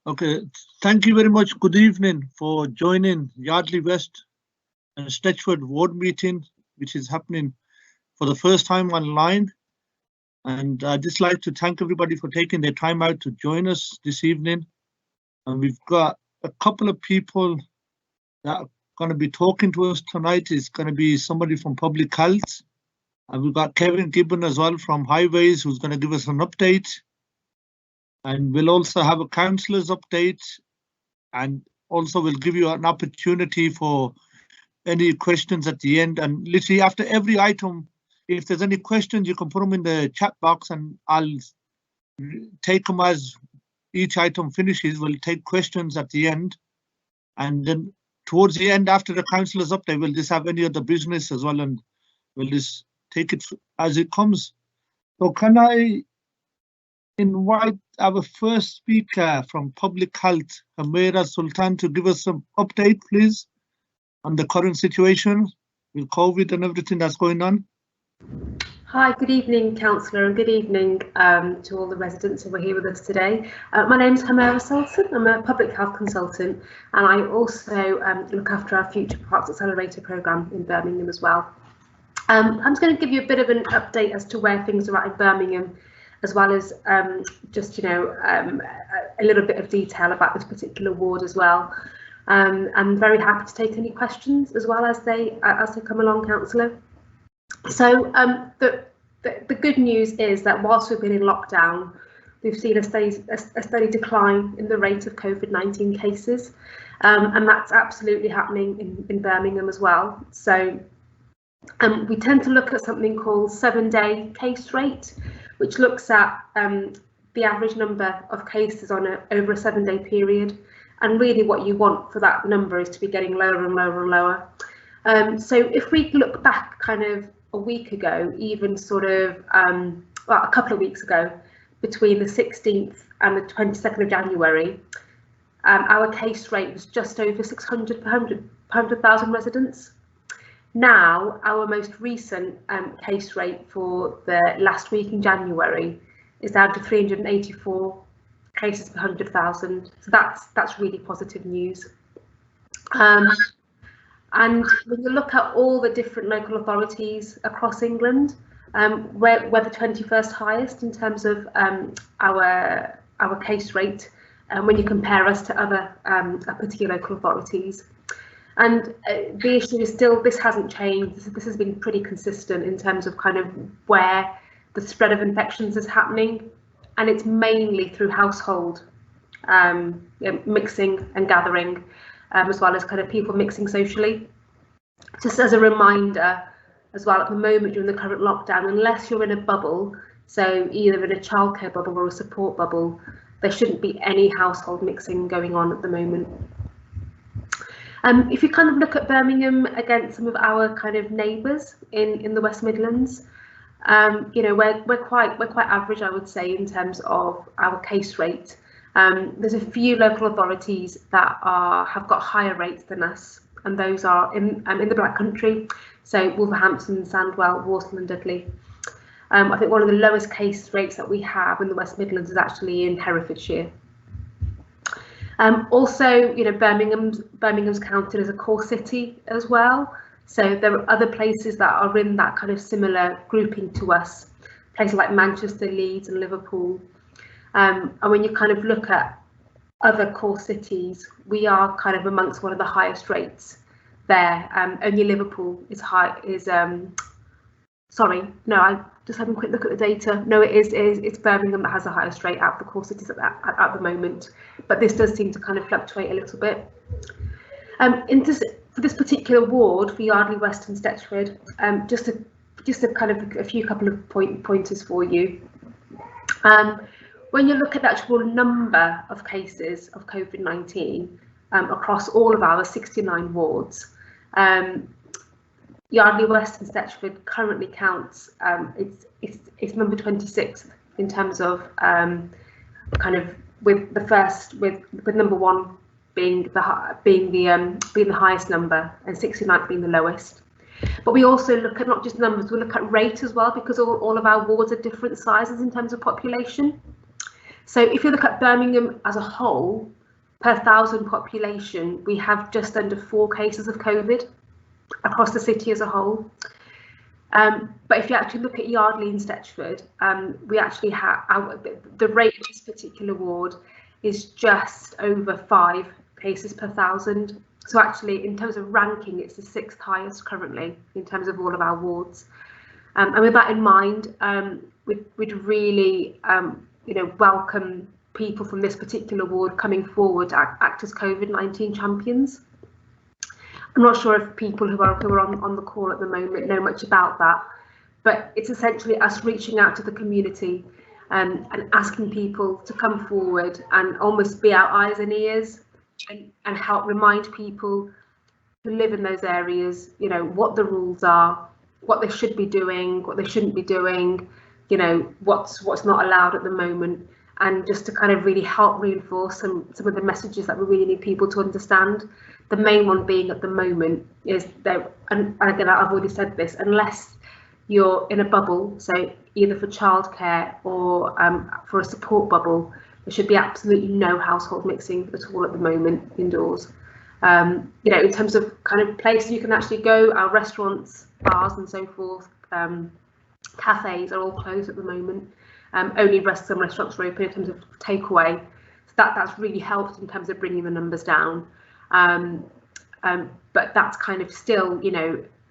Okay, thank you very much. Good evening for joining Yardley West and Stechford ward meeting, which is happening for the first time online. And I'd just like to thank everybody for taking their time out to join us this evening. And we've got a couple of people that are going to be talking to us tonight. It's going to be somebody from Public Health. And we've got Kevin Gibbon as well from Highways, who's going to give us an update. And we'll also have a councillor's update, and also we'll give you an opportunity for any questions at the end. And literally after every item, if there's any questions, you can put them in the chat box and I'll take them as each item finishes. We'll take questions at the end. And then towards the end, after the councillor's update, we'll just have any other business as well, and we'll just take it as it comes. So can I invite our first speaker from Public Health, Hamira Sultan, to give us some update, please, on the current situation with COVID and everything that's going on. Hi, good evening, Councillor, and good evening to all the residents who are here with us today. My name is Hamira Sultan. I'm a public health consultant, and I also look after our Future Parks Accelerator programme in Birmingham as well. I'm just going to give you a bit of an update as to where things are at in Birmingham, as well as just, a little bit of detail about this particular ward as well. I'm very happy to take any questions as well as they come along, Councillor. So the good news is that whilst we've been in lockdown, we've seen a steady decline in the rate of COVID-19 cases, and that's absolutely happening in Birmingham as well. So we tend to look at something called 7-day case rate, which looks at the average number of cases on over a 7-day period. And really what you want for that number is to be getting lower and lower and lower. So if we look back kind of a week ago, even sort of well, a couple of weeks ago, between the 16th and the 22nd of January, our case rate was just over 600 per 100,000 residents. Now, our most recent case rate for the last week in January is down to 384 cases per 100,000. So that's really positive news. And when you look at all the different local authorities across England, we're the 21st highest in terms of our case rate, when you compare us to other particular local authorities. And the issue is still, this hasn't changed. This has been pretty consistent in terms of kind of where the spread of infections is happening, and it's mainly through household mixing and gathering, as well as kind of people mixing socially. Just as a reminder as well, at the moment during the current lockdown, unless you're in a bubble, so either in a childcare bubble or a support bubble, there shouldn't be any household mixing going on at the moment. If you kind of look at Birmingham against some of our kind of neighbours in the West Midlands, we're quite average, I would say, in terms of our case rate. There's a few local authorities that have got higher rates than us, and those are in the Black Country, so Wolverhampton, Sandwell, Walsall and Dudley. I think one of the lowest case rates that we have in the West Midlands is actually in Herefordshire. Also, Birmingham's counted as a core city as well. So there are other places that are in that kind of similar grouping to us, places like Manchester, Leeds and Liverpool. And when you kind of look at other core cities, we are kind of amongst one of the highest rates there. Only Liverpool is sorry, no, I just having a quick look at the data. No, it's Birmingham that has the highest rate out of the core cities at the moment, but this does seem to kind of fluctuate a little bit. For this particular ward, for Yardley, West and Stechford, just a kind of a few couple of pointers for you. When you look at the actual number of cases of COVID-19 across all of our 69 wards, Yardley West and Stechford currently counts, it's number 26 in terms of kind of with number 1 being the highest number and 69th being the lowest. But we also look at not just numbers, we look at rate as well, because all of our wards are different sizes in terms of population. So if you look at Birmingham as a whole, per 1,000 population, we have just under 4 cases of COVID across the city as a whole. But if you actually look at Yardley and Stechford, we actually have the rate of this particular ward is just over 5 cases per 1,000. So actually, in terms of ranking, it's the 6th highest currently in terms of all of our wards. And with that in mind, we'd really, welcome people from this particular ward coming forward to act as COVID-19 champions. I'm not sure if people who are on the call at the moment know much about that, but it's essentially us reaching out to the community and asking people to come forward and almost be our eyes and ears and help remind people who live in those areas, what the rules are, what they should be doing, what they shouldn't be doing, what's not allowed at the moment, and just to kind of really help reinforce some of the messages that we really need people to understand. The main one being at the moment is that, and again, I've already said this, unless you're in a bubble, so either for childcare or for a support bubble, there should be absolutely no household mixing at all at the moment indoors. In terms of kind of places you can actually go, our restaurants, bars and so forth, cafes are all closed at the moment. Only some restaurants are open in terms of takeaway. So that's really helped in terms of bringing the numbers down. But that's kind of still,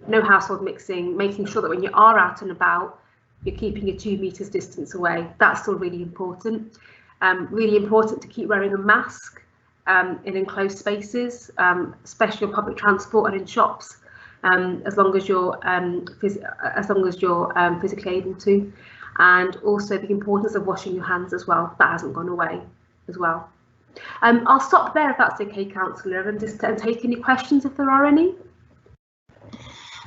no household mixing, making sure that when you are out and about, you're keeping your 2 meters distance away. That's still really important. Really important to keep wearing a mask in enclosed spaces, especially on public transport and in shops, as long as you're physically able to. And also the importance of washing your hands as well. That hasn't gone away as well. I'll stop there if that's okay, Councillor, and just take any questions if there are any.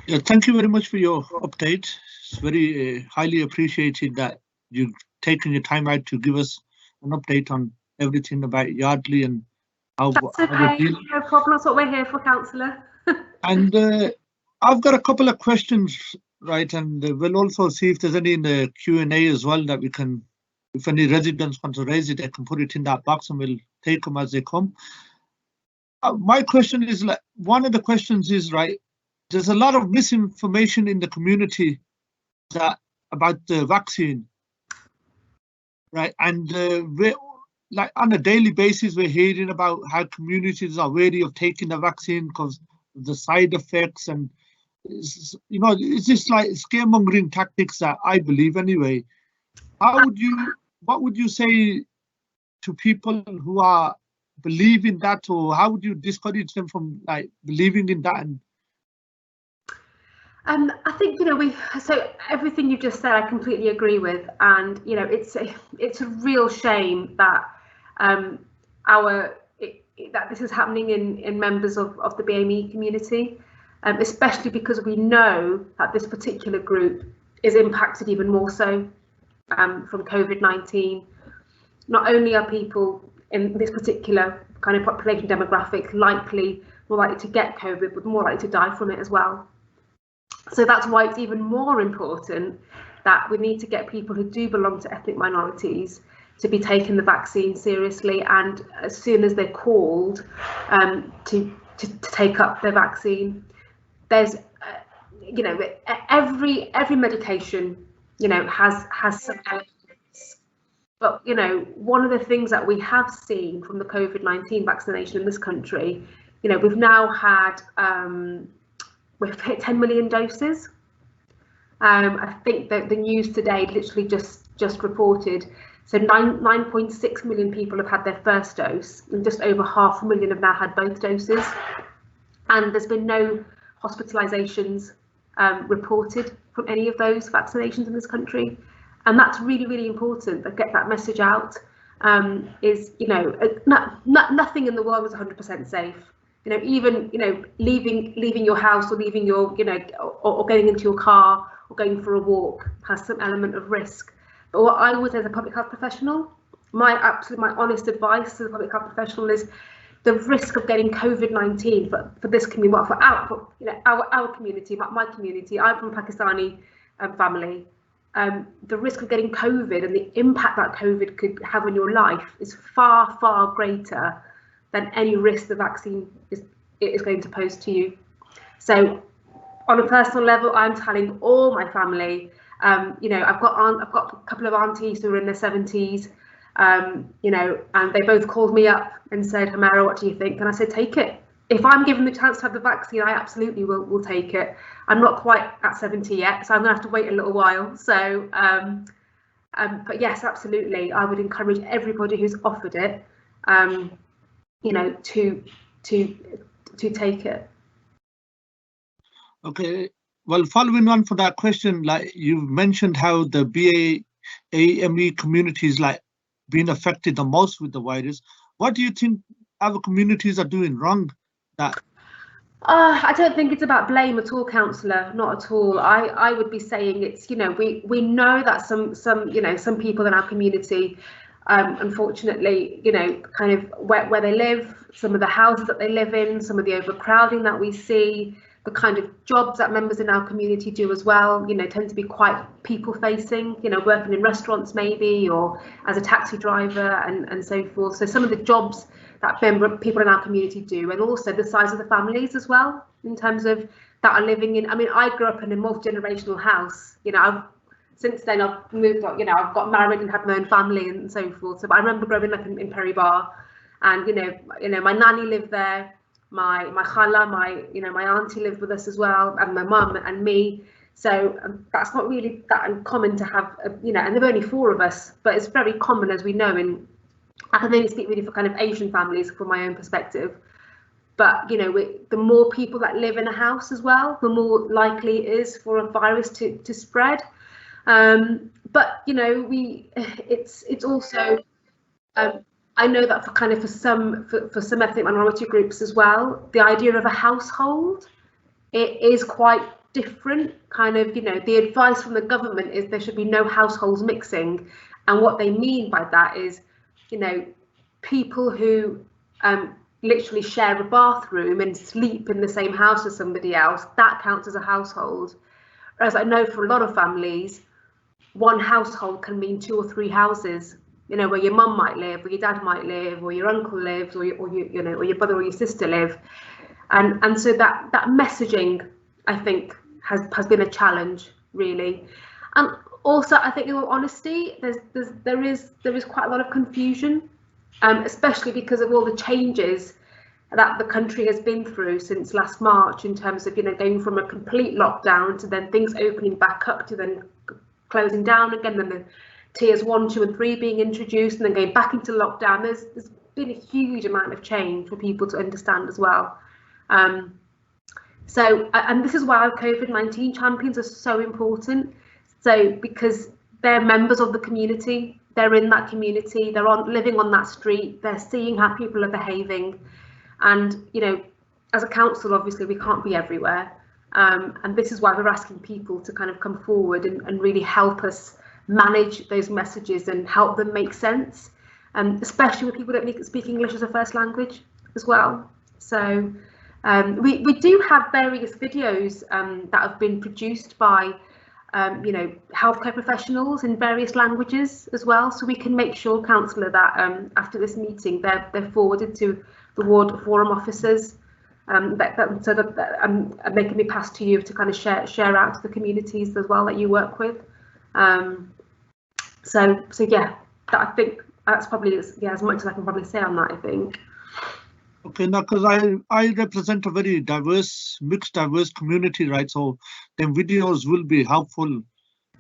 Yeah, thank you very much for your update. It's very highly appreciated that you've taken your time out to give us an update on everything about Yardley and how. That's okay, no problem. That's what we're here for, Councillor. And I've got a couple of questions, right, and we'll also see if there's any in the Q&A as well that we can, if any residents want to raise it, they can put it in that box and we'll take them as they come. My question is, like, one of the questions is, right, there's a lot of misinformation in the community about the vaccine, right, and we're like on a daily basis we're hearing about how communities are wary of taking the vaccine because of the side effects, and it's just like scaremongering tactics that I believe anyway. What would you say to people who are believing that, or how would you discourage them from like believing in that? And I think so everything you've just said I completely agree with, and it's a real shame that that this is happening in members of the BAME community, especially because we know that this particular group is impacted even more so from COVID-19. Not only are people in this particular kind of population demographic more likely to get COVID, but more likely to die from it as well. So that's why it's even more important that we need to get people who do belong to ethnic minorities to be taking the vaccine seriously, and as soon as they're called to take up their vaccine. There's every medication has some elements, but one of the things that we have seen from the COVID-19 vaccination in this country, we've now had we've hit 10 million doses. I think that the news today literally just reported, so 9.6 million people have had their first dose, and just over 500,000 have now had both doses. And there's been no hospitalizations reported from any of those vaccinations in this country. And that's really, really important to get that message out. Nothing in the world is 100% safe. Even leaving your house, or leaving your or getting into your car or going for a walk has some element of risk. But what I would, as a public health professional, my honest advice as a public health professional is the risk of getting COVID-19 for this community, for our community, my community. I'm from a Pakistani family. the risk of getting COVID and the impact that COVID could have on your life is far, far greater than any risk the vaccine is going to pose to you. So on a personal level, I'm telling all my family, you know, I've got a couple of aunties who are in their 70s, you know, and they both called me up and said, Humera, what do you think? And I said, take it. If I'm given the chance to have the vaccine, I absolutely will take it. I'm not quite at 70 yet, so I'm gonna have to wait a little while. So, but yes, absolutely, I would encourage everybody who's offered it, you know, to take it. Okay, well, following on for that question, like you've mentioned how the BAME community is like being affected the most with the virus. What do you think other communities are doing wrong? That I don't think it's about blame at all, councillor, not at all. I would be saying it's, you know, we know that some you know, some people in our community, unfortunately, you know, kind of where they live, some of the houses that they live in, some of the overcrowding that we see, the kind of jobs that members in our community do as well, you know, tend to be quite people facing, you know, working in restaurants maybe, or as a taxi driver and so forth. So some of the jobs that people in our community do, and also the size of the families as well, in terms of that are living in, I mean, I grew up in a multi-generational house, you know, since then I've moved on, you know, I've got married and had my own family and so forth. So I remember growing up in Perry Bar, and you know, my nanny lived there, my khala, my auntie lived with us as well, and my mum and me. So that's not really that uncommon to have, you know, and there were only 4 of us, but it's very common, as we know, in, I can only speak really for kind of Asian families from my own perspective. But, you know, the more people that live in a house as well, the more likely it is for a virus to spread. But, you know, it's also, I know that for some ethnic minority groups as well, the idea of a household, it is quite different. Kind of, you know, the advice from the government is there should be no households mixing, and what they mean by that is, you know, people who literally share a bathroom and sleep in the same house as somebody else, that counts as a household. Whereas I know for a lot of families, one household can mean 2 or 3 houses, you know, where your mum might live, or your dad might live, or your uncle lives, or you know, or your brother or your sister live, and so that messaging, I think, has been a challenge, really. And also, I think, in all honesty, there is quite a lot of confusion, especially because of all the changes that the country has been through since last March, in terms of, you know, going from a complete lockdown to then things opening back up to then closing down again, then the tiers 1, 2 and 3 being introduced, and then going back into lockdown. There's been a huge amount of change for people to understand as well. So, and this is why our COVID-19 champions are so important. So, because they're members of the community, they're in that community, they're living on that street, they're seeing how people are behaving. And, you know, as a council, obviously we can't be everywhere. And this is why we're asking people to kind of come forward and really help us manage those messages and help them make sense, especially with people that speak English as a first language as well. So we do have various videos that have been produced by you know, healthcare professionals in various languages as well, so we can make sure, councillor, that after this meeting they're forwarded to the ward forum officers, so that they can be passed to you to kind of share out to the communities as well that you work with. So yeah, I think that's probably as much as I can probably say on that, I think. Okay, now, because I represent a very mixed diverse community, right? So then videos will be helpful,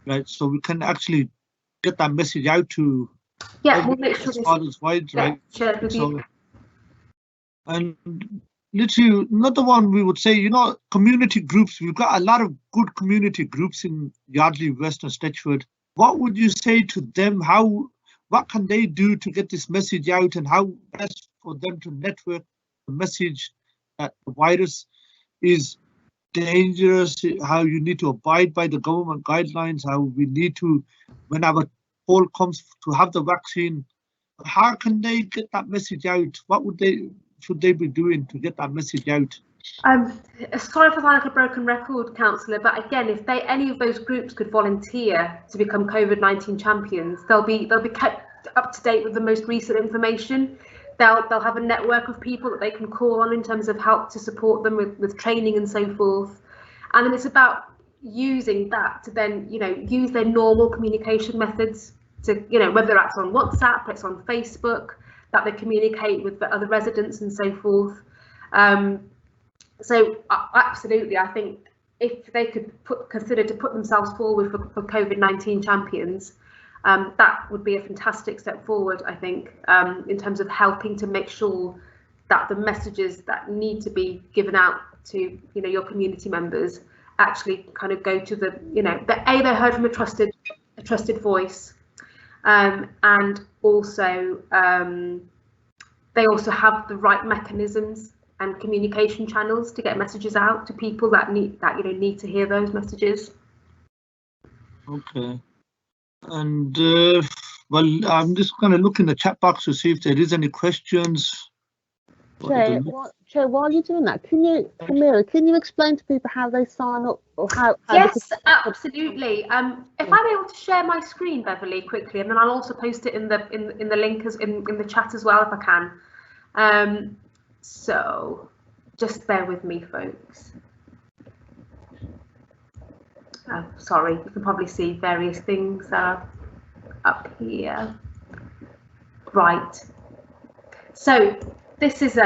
right? So we can actually get that message out to, yeah, we'll make sure as far as wide, right? Share with you. And literally another one we would say, you know, community groups. We've got a lot of good community groups in Yardley, West and Stechford. What would you say to them? What can they do to get this message out, and how best for them to network the message that the virus is dangerous, how you need to abide by the government guidelines, how we need to, when our poll comes to have the vaccine, how can they get that message out? What should they be doing to get that message out? Sorry for sounding like a broken record, Councillor, but again, if any of those groups could volunteer to become COVID-19 champions, they'll be kept up to date with the most recent information. They'll have a network of people that they can call on in terms of help to support them with training and so forth. And then it's about using that to then, use their normal communication methods to, whether that's on WhatsApp, it's on Facebook, that they communicate with the other residents and so forth. So absolutely, I think if they could consider to put themselves forward for COVID-19 champions, that would be a fantastic step forward, I think, in terms of helping to make sure that the messages that need to be given out to your community members actually kind of go to the they're heard from a trusted voice, and also they also have the right mechanisms and communication channels to get messages out to people that need to hear those messages. Okay. And well, I'm just going to look in the chat box to see if there is any questions. Chair, while you're doing that, Camilla, can you explain to people how they sign up, or how yes, absolutely. If I'm able to share my screen, Beverly, quickly, and then I'll also post it in the link in the chat as well if I can. So just bear with me, folks. Oh, sorry, you can probably see various things up here. Right. So this is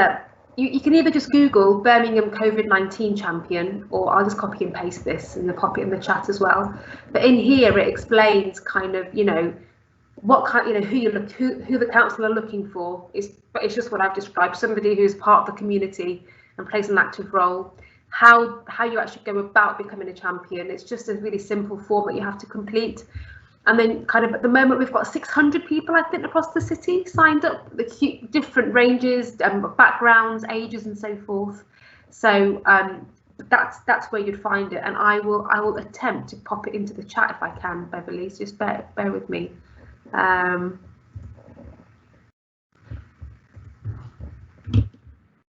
you can either just Google Birmingham COVID-19 champion, or I'll just copy and paste this and pop it in the chat as well. But in here it explains kind of what kind who the council are looking for. But it's just what I've described: somebody who's part of the community and plays an active role. How you actually go about becoming a champion. It's just a really simple form that you have to complete. And then kind of at the moment we've got 600 people, I think, across the city signed up, the different ranges, backgrounds, ages and so forth. So that's where you'd find it, and I will attempt to pop it into the chat if I can, Beverly, so just bear with me. So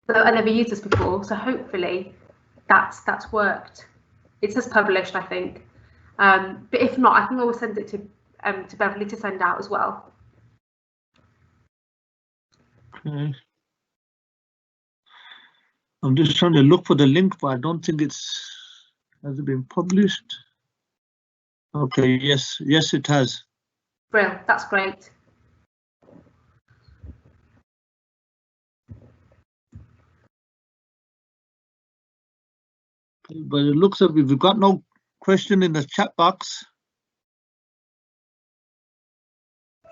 I never used this before, so hopefully that's worked. It says published, I think. But if not, I can always send it to Beverly to send out as well. Okay. I'm just trying to look for the link, but I don't think has it been published? Okay, yes, it has. Brilliant, that's great. But it looks like we've got no question in the chat box.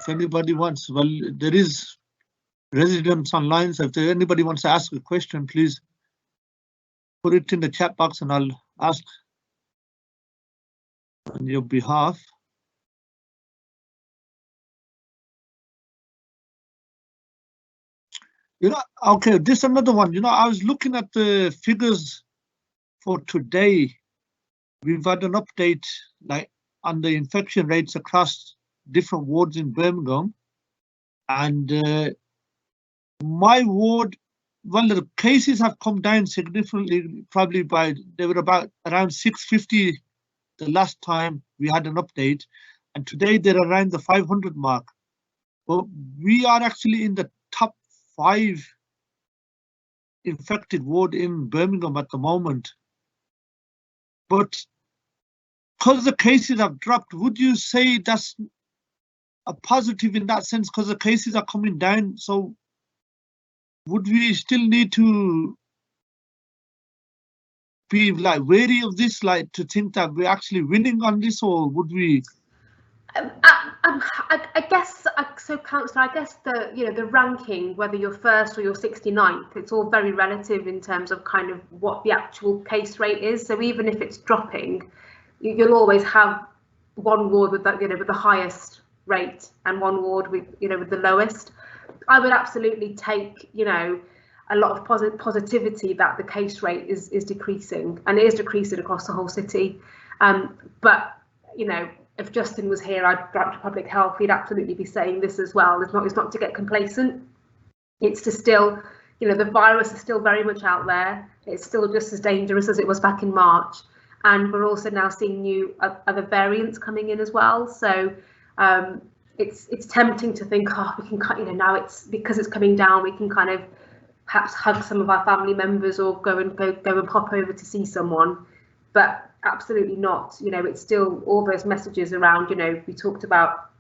If anybody wants, well, there is residents online, so if anybody wants to ask a question, please put it in the chat box and I'll ask on your behalf. Okay, this is another one. I was looking at the figures for today. We've had an update on the infection rates across different wards in Birmingham, and my ward, well, the cases have come down significantly. Probably they were about around 650 the last time we had an update, and today they're around the 500 mark. But we are actually in the top 5 infected ward in Birmingham at the moment. But because the cases have dropped, would you say that's a positive in that sense, because the cases are coming down? So would we still need to be wary of this, to think that we're actually winning on this, or would we? I guess so, Councillor. I guess the ranking, whether you're first or you're 69th, it's all very relative in terms of kind of what the actual case rate is. So even if it's dropping, you'll always have one ward with that, with the highest rate, and one ward with with the lowest. I would absolutely take a lot of positivity that the case rate is decreasing, and it is decreasing across the whole city. But if Justin was here, our Director of Public Health, he'd absolutely be saying this as well. It's not to get complacent. It's to still the virus is still very much out there. It's still just as dangerous as it was back in March, and we're also now seeing new other variants coming in as well. So it's tempting to think, oh, we can, now it's because it's coming down, we can kind of perhaps hug some of our family members or go and pop over to see someone, but absolutely not. It's still all those messages around. We talked about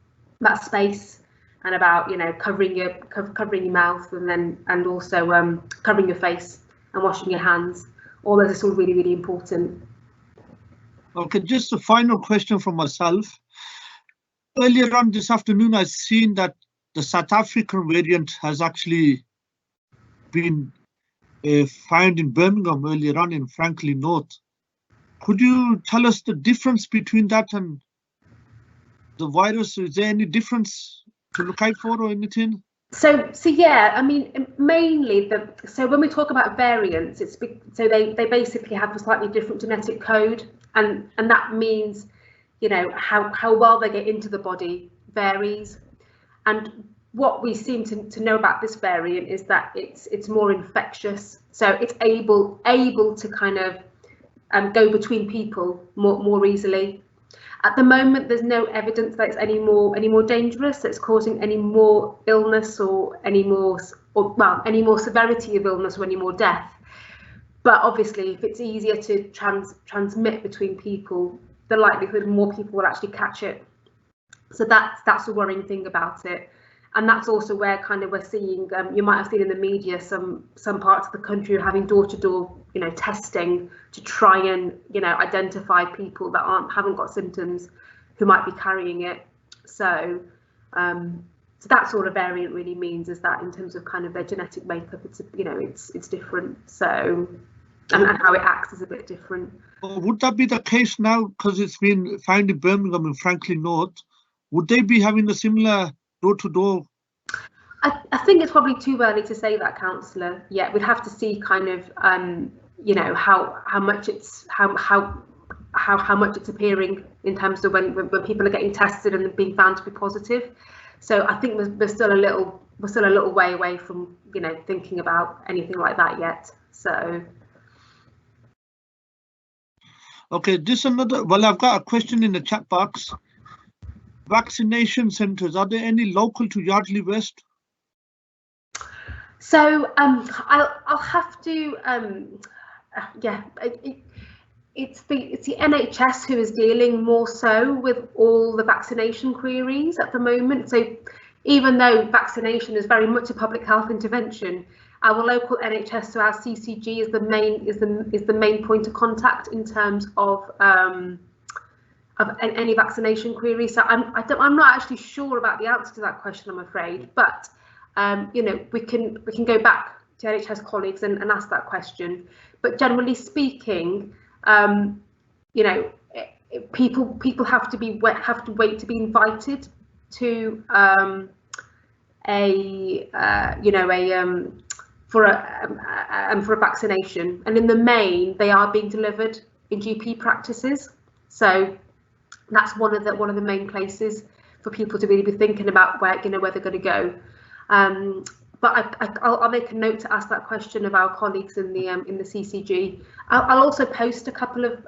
that space and about covering your mouth and also covering your face and washing your hands. All those are still really, really important. Okay, just a final question from myself. Earlier on this afternoon, I've seen that the South African variant has actually been found in Birmingham earlier on in Franklin North. Could you tell us the difference between that and the virus? Is there any difference to look out for or anything? So yeah, I mean, mainly so when we talk about variants, so they basically have a slightly different genetic code, and that means how well they get into the body varies. And what we seem to know about this variant is that it's more infectious, so it's able to kind of go between people more easily. At the moment, there's no evidence that it's any more dangerous, that it's causing any more illness or any more severity of illness or any more death. But obviously, if it's easier to transmit between people, the likelihood more people will actually catch it. So that's the worrying thing about it. And that's also where kind of we're seeing, you might have seen in the media, some parts of the country are having door-to-door, testing to try and, identify people that haven't got symptoms who might be carrying it. So that's all a variant really means, is that in terms of kind of their genetic makeup, it's different. So and how it acts is a bit different. Would that be the case now, because it's been found in Birmingham and Franklin North? Would they be having a similar door-to-door? I think it's probably too early to say that, Councillor. Yeah, we'd have to see kind of how much it's how much it's appearing in terms of when people are getting tested and being found to be positive. So I think we're still a little way away from thinking about anything like that yet. So okay, I've got a question in the chat box. Vaccination centres, are there any local to Yardley West? So I'll have to it's the NHS who is dealing more so with all the vaccination queries at the moment. So even though vaccination is very much a public health intervention, our local NHS, so our CCG, is the main point of contact in terms of any vaccination queries. So I'm not actually sure about the answer to that question, I'm afraid, but we can go back to NHS colleagues and ask that question. But generally speaking, people have to wait to be invited to for a vaccination, and in the main they are being delivered in GP practices. So that's one of the main places for people to really be thinking about where they're going to go. But I'll make a note to ask that question of our colleagues in the CCG. I'll also post a couple of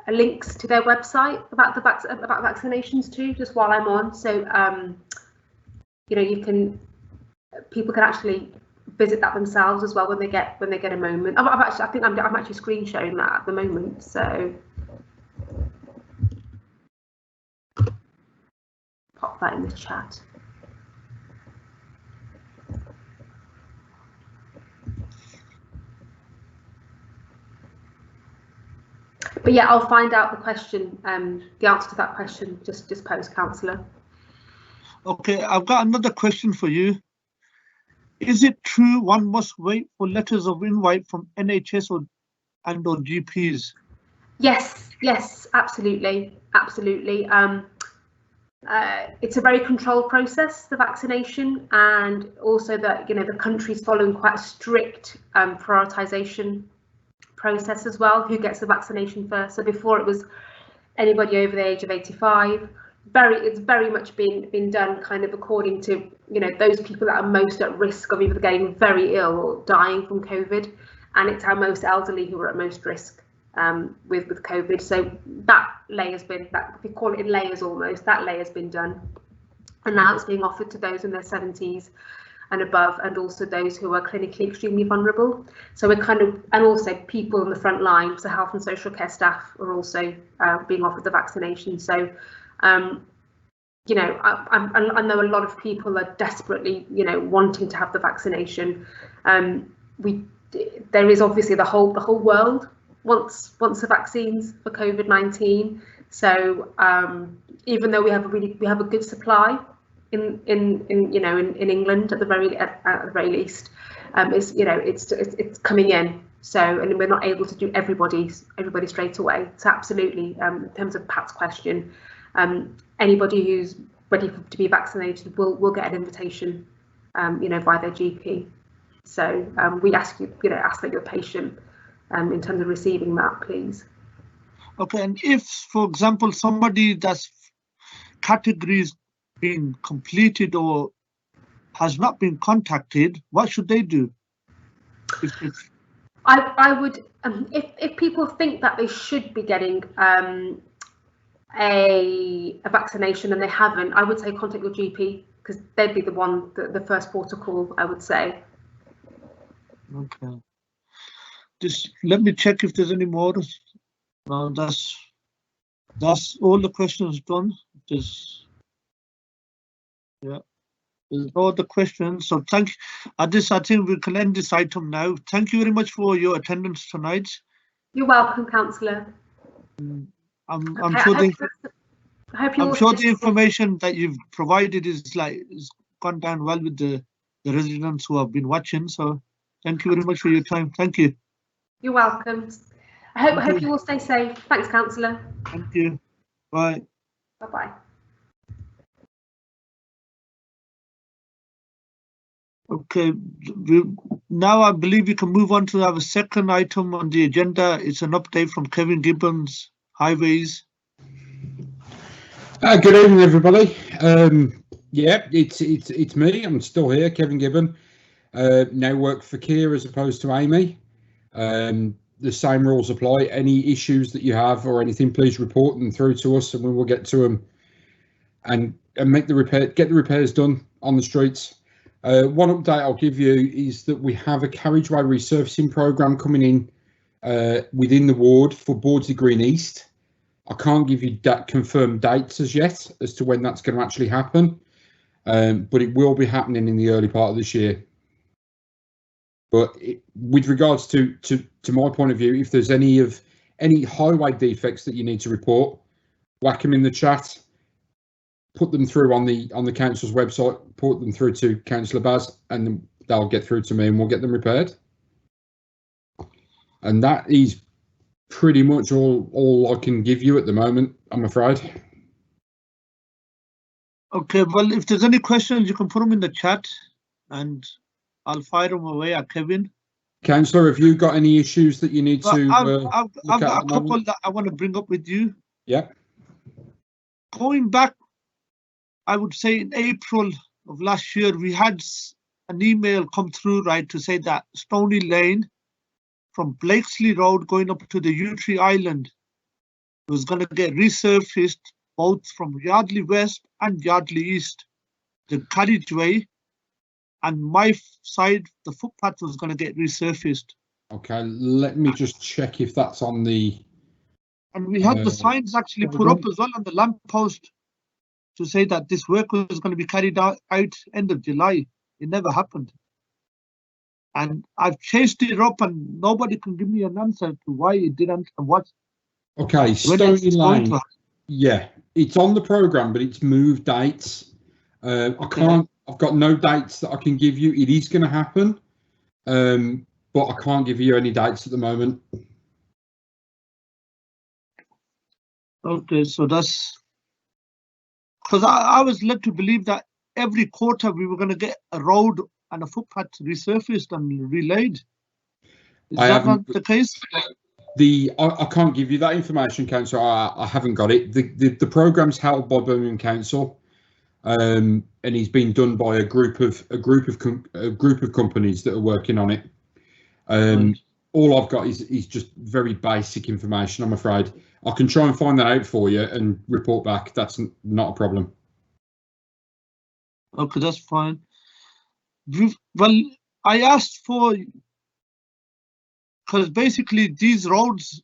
links to their website about vaccinations too, just while I'm on. So people can actually visit that themselves as well when they get a moment. I'm actually screen sharing that at the moment. So pop that in the chat. But yeah, I'll find out the question, the answer to that question, just post, Councillor. Okay, I've got another question for you. Is it true one must wait for letters of invite from NHS or GPs? Yes, absolutely. It's a very controlled process, the vaccination, and also that the country's following quite a strict prioritisation process as well, who gets the vaccination first. So before it was anybody over the age of 85, it's very much been done kind of according to, you know, those people that are most at risk of either getting very ill or dying from COVID, and it's our most elderly who are at most risk with COVID. So that layer's been, that we call it in layers almost, that layer's been done, and now it's being offered to those in their 70s and above, and also those who are clinically extremely vulnerable. So we're kind of, and also people on the front line, so health and social care staff are also being offered the vaccination. So you know, I know a lot of people are desperately, you know, wanting to have the vaccination. There is obviously the whole world wants the vaccines for COVID-19. So even though we have a good supply in England at the very least, it's, you know, it's coming in. So, and we're not able to do everybody straight away. So absolutely, in terms of Pat's question, anybody who's ready to be vaccinated will get an invitation, you know, by their GP. So we ask you, you know, ask that you're patient in terms of receiving that, please. Okay, and if, for example, somebody that's categories been completed or has not been contacted, what should they do? I would, if people think that they should be getting a vaccination and they haven't, I would say contact your GP, because they'd be the first port of call, I would say. Okay. Just let me check if there's any more. No, that's all the questions done. Yeah, there's all the questions. So I think we can end this item now. Thank you very much for your attendance tonight. You're welcome, Councillor. I'm Okay, sure the information that you've provided is gone down well with the residents who have been watching. So thank you very much for your time. Thank you. You're welcome. I hope you all stay safe. Thanks, Councillor. Thank you. Bye. Bye-bye. Okay, now I believe we can move on to our second item on the agenda. It's an update from Kevin Gibbons, Highways. Good evening, everybody. Yeah, it's me. I'm still here, Kevin Gibbon. Now work for Cllr as opposed to Amy. The same rules apply. Any issues that you have or anything, please report them through to us, and we will get to them and make get the repairs done on the streets. One update I'll give you is that we have a carriageway resurfacing programme coming in within the ward for Bawdsey Green East. I can't give you confirmed dates as yet as to when that's going to actually happen, but it will be happening in the early part of this year. But with regards to my point of view, if there's any highway defects that you need to report, whack them in the chat, put them through on the council's website, put them through to Cllr Baz, and they'll get through to me and we'll get them repaired. And that is pretty much all I can give you at the moment, I'm afraid. Okay, well, if there's any questions, you can put them in the chat and I'll fire them away at Kevin. Councillor, have you got any issues that you need to I've got a couple that I want to bring up with you. Yeah. Going back, I would say in April of last year, we had an email come through, right, to say that Stony Lane from Blakesley Road going up to the Yardley Island was going to get resurfaced both from Yardley West and Yardley East. The carriageway and my side, the footpath, was going to get resurfaced. Okay, let me just check if that's on the... And we had the signs actually put up as well on the lamppost to say that this work was going to be carried out end of July. It never happened. And I've chased it up and nobody can give me an answer to why it didn't and what. Okay, Stony Lane. Yeah, it's on the programme, but it's moved dates. I've got no dates that I can give you. It is going to happen, but I can't give you any dates at the moment. Okay, so that's because I was led to believe that every quarter we were going to get a road and a footpath resurfaced and relayed. Is that not the case? I can't give you that information, Council. I haven't got it. The programme's held by Birmingham Council, and it's been done by a group of companies that are working on it. Right. All I've got is just very basic information, I'm afraid. I can try and find that out for you and report back. That's not a problem. Okay, that's fine. Well, I asked for, because basically these roads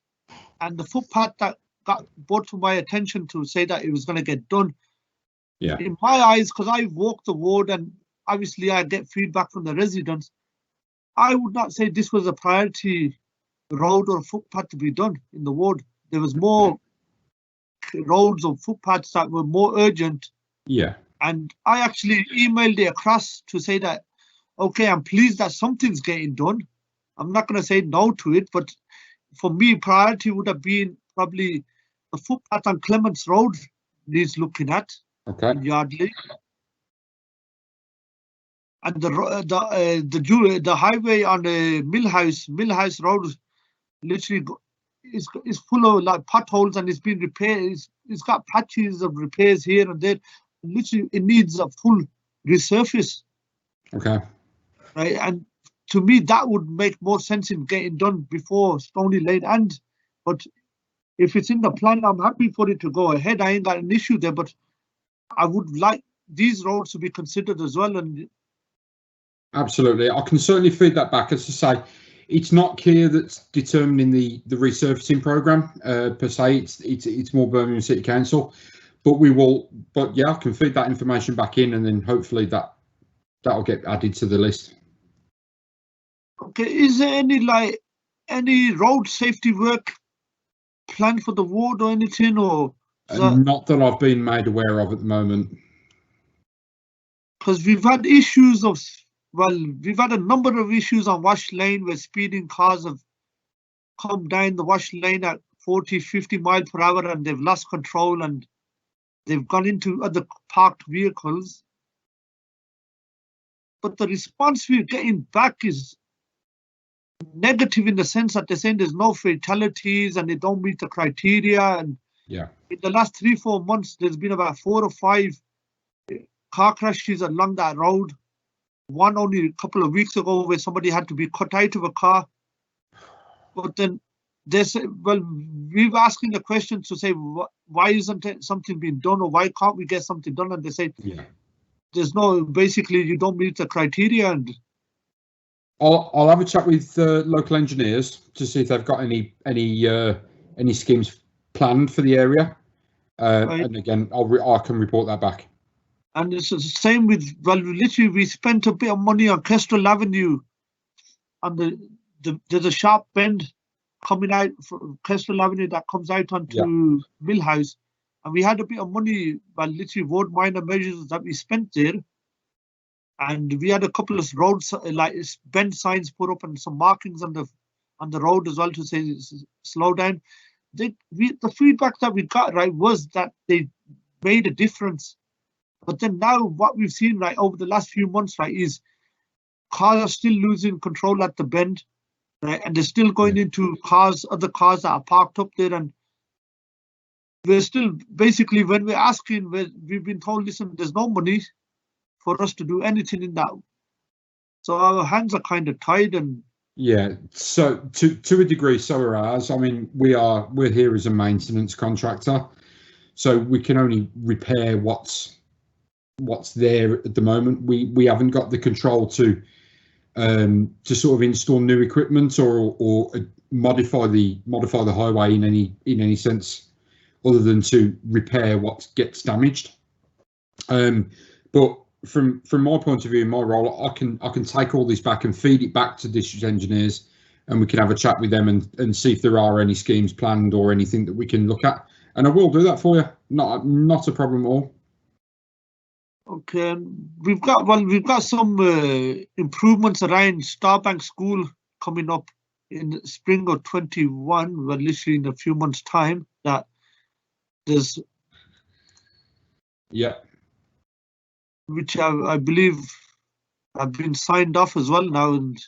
and the footpath that got brought to my attention to say that it was going to get done. Yeah. In my eyes, because I walk the ward and obviously I get feedback from the residents, I would not say this was a priority road or footpath to be done in the ward. There was more roads or footpaths that were more urgent. Yeah. And I actually emailed it across to say that, okay, I'm pleased that something's getting done. I'm not going to say no to it, but for me, priority would have been probably the footpath on Clements Road needs looking at. Okay. In Yardley. And the highway on the Millhouse Road literally is full of like potholes and it's been repaired. It's got patches of repairs here and there. Literally, it needs a full resurface. Okay. Right, and to me that would make more sense in getting done before Stony Lane. But if it's in the plan, I'm happy for it to go ahead. I ain't got an issue there, but I would like these roads to be considered as well. And absolutely, I can certainly feed that back. As I say, it's not Cllr that's determining the resurfacing programme per se. It's more Birmingham City Council, but we will. But yeah, I can feed that information back in, and then hopefully that'll get added to the list. Okay, is there any road safety work planned for the ward or anything, or not that I've been made aware of at the moment? Because we've had issues of, we've had a number of issues on Wash Lane where speeding cars have come down the Wash Lane at 40, 50 miles per hour and they've lost control and they've gone into other parked vehicles. But the response we're getting back is negative in the sense that they're saying there's no fatalities and they don't meet the criteria. And yeah, in the last 3-4 months, there's been about 4 or 5 car crashes along that road. One only a couple of weeks ago where somebody had to be cut out of a car. But then they say, well, we're asking the question to say, why isn't something being done, or why can't we get something done? And they say, yeah, there's no, basically you don't meet the criteria. And I'll have a chat with local engineers to see if they've got any schemes planned for the area. Right. And again, I can report that back. And it's the same with, literally we spent a bit of money on Kestrel Avenue. On there's a sharp bend coming out from Kestrel Avenue that comes out onto Millhouse. And we had a bit of money, literally road minor measures that we spent there. And we had a couple of roads like bend signs put up and some markings on the road as well to say slow down. The feedback that we got was that they made a difference. But then now what we've seen over the last few months is cars are still losing control at the bend, and they're still going into other cars that are parked up there, and we're still basically, when we're asking, we've been told, listen, there's no money for us to do anything in that. So our hands are kind of tied. And yeah, so to a degree, so are ours. I mean, we're here as a maintenance contractor, so we can only repair what's there at the moment. We haven't got the control to sort of install new equipment or modify the highway in any sense, other than to repair what gets damaged. But from my point of view, in my role, I can take all this back and feed it back to district engineers, and we can have a chat with them and see if there are any schemes planned or anything that we can look at. And I will do that for you. Not a problem at all. Okay, we've got some improvements around Starbank School coming up in spring of 21. Literally in a few months' time. That there's which I believe have been signed off as well now, and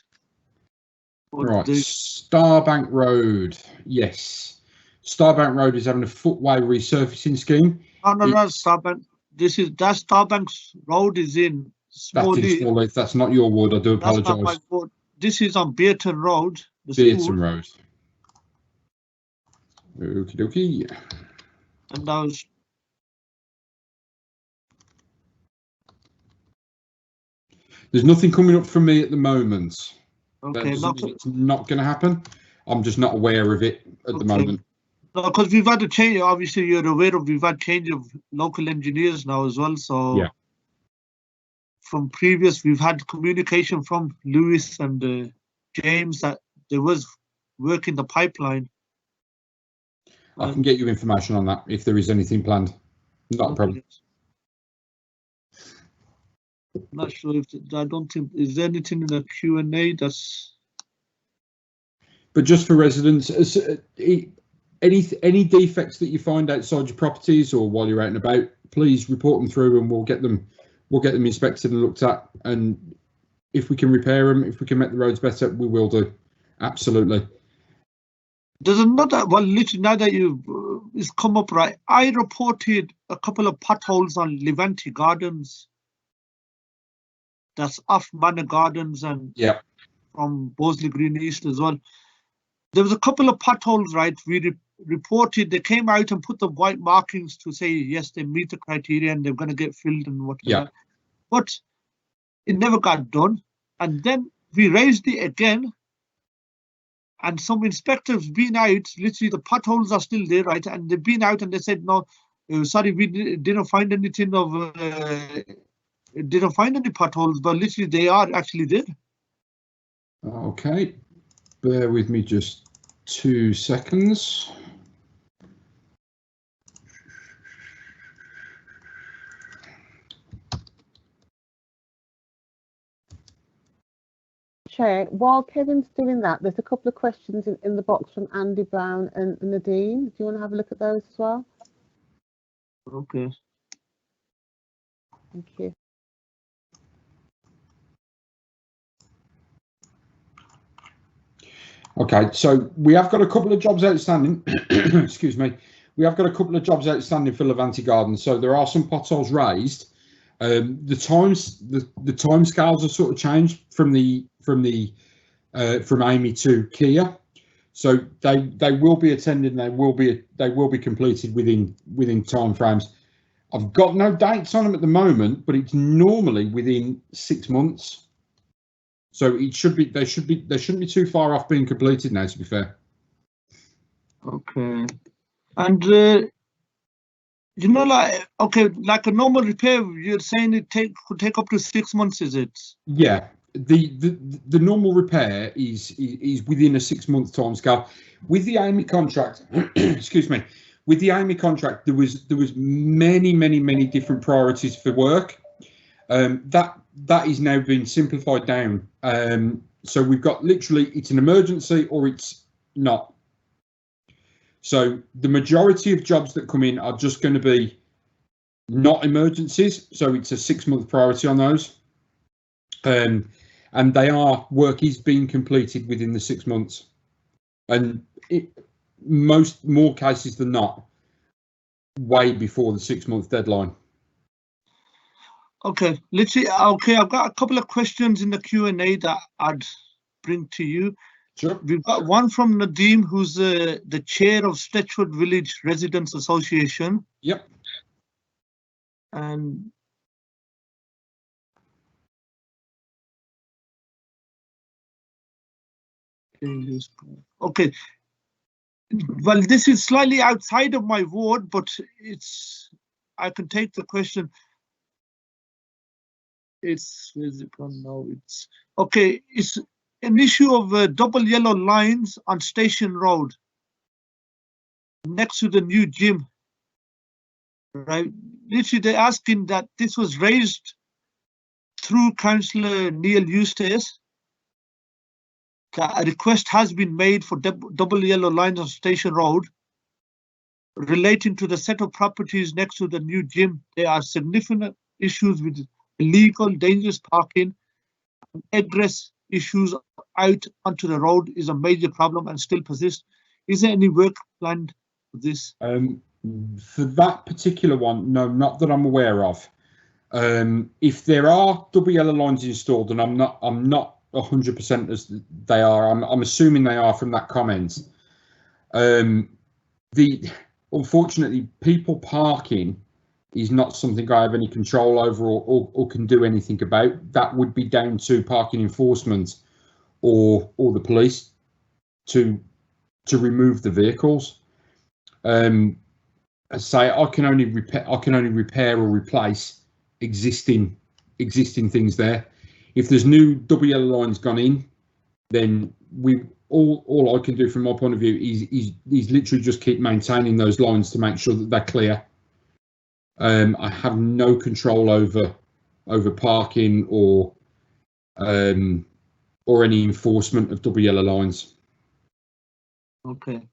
Right, Starbank Road. Yes, Starbank Road is having a footway resurfacing scheme. No, Starbank. That Starbank's road is in Smalley. That's not your ward. I do apologise. That's not my ward. This is on Bearton Road. Bearton Road. Okie dokie. And that was. There's nothing coming up from me at the moment. Okay, it's not going to happen. I'm just not aware of it at the moment. No, because we've had a change. Obviously, you're aware of we've had change of local engineers now as well. So yeah. From previous, we've had communication from Lewis and James that there was work in the pipeline. I can get you information on that if there is anything planned. Not a problem. Not sure if I don't think is there anything in the Q&A that's. But just for residents, any defects that you find outside your properties or while you're out and about, please report them through, and we'll get them inspected and looked at. And if we can repair them, if we can make the roads better, we will do. Absolutely. There's another one. Literally, now that it's come up, right? I reported a couple of potholes on Levante Gardens. That's off Manor Gardens and from Bosley Green East as well. There was a couple of potholes, right? We reported, they came out and put the white markings to say, yes, they meet the criteria and they're going to get filled and whatever. Yeah. But it never got done. And then we raised it again. And some inspectors been out, literally the potholes are still there, right? And they've been out and they said, no, sorry, we didn't find anything of... didn't find any potholes, but literally they are actually there. Okay, bear with me just 2 seconds. Chair, while Kevin's doing that, there's a couple of questions in the box from Andy Brown and Nadine. Do you want to have a look at those as well? Okay. Thank you. Okay, so we have got a couple of jobs outstanding. Excuse me. We have got a couple of jobs outstanding for Levante Gardens. So there are some potholes raised. The time scales are sort of changed from Amy to Kia. So they will be attended. They will be completed within time frames. I've got no dates on them at the moment, but it's normally within 6 months. So they shouldn't be too far off being completed now, to be fair. Okay. And you know, like a normal repair, you're saying it could take up to 6 months, is it? Yeah. The normal repair is within a 6 month time scale. With the Amy contract, excuse me, with the Amy contract, there was many different priorities for work. That is now being simplified down. So we've got literally, it's an emergency or it's not. So the majority of jobs that come in are just going to be not emergencies. So it's a 6 month priority on those. And work is being completed within the 6 months. And more cases than not, way before the 6 month deadline. Okay, literally, I've got a couple of questions in the Q&A that I'd bring to you. Sure. We've got one from Nadeem, who's the chair of Stechford Village Residents Association. Yep. And okay. Well, this is slightly outside of my ward, but I can take the question. Where's it gone now? It's okay. It's an issue of double yellow lines on Station Road next to the new gym. Right? Literally, they're asking that this was raised through Councillor Neil Eustace. That a request has been made for double yellow lines on Station Road relating to the set of properties next to the new gym. There are significant issues with illegal, dangerous parking, egress issues out onto the road is a major problem and still persists. Is there any work planned for this? For that particular one, no, not that I'm aware of. If there are double yellow lines installed, and I'm not 100% as they are, I'm assuming they are from that comment. Unfortunately, people parking is not something I have any control over or can do anything about. That would be down to parking enforcement or the police to remove the vehicles. I say I can only repair or replace existing things there. If there's new double yellow lines gone in, then all I can do from my point of view is literally just keep maintaining those lines to make sure that they're clear. I have no control over parking or any enforcement of double yellow lines. Okay.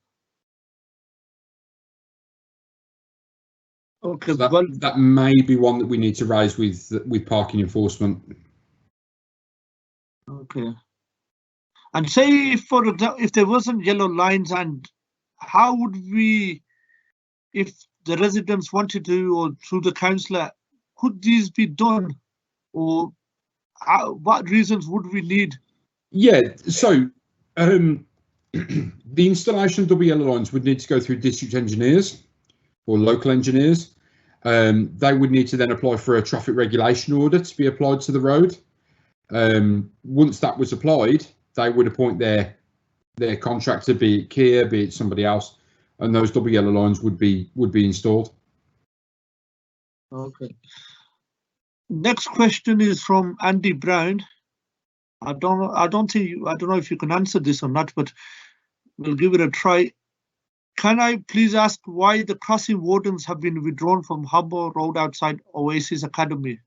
Okay. So that may be one that we need to raise with parking enforcement. Okay. And say if there wasn't yellow lines, and how would we, if the residents wanted to, or through the councillor, could these be done, or what reasons would we need? Yeah, so the installation of double yellow lines would need to go through district engineers or local engineers. They would need to then apply for a traffic regulation order to be applied to the road. Once that was applied, they would appoint their contractor, be it Cllr, be it somebody else, and those double yellow lines would be installed. Okay. Next question is from Andy Brown. I don't know if you can answer this or not, but we'll give it a try. Can I please ask why the crossing wardens have been withdrawn from Harbour Road outside Oasis Academy?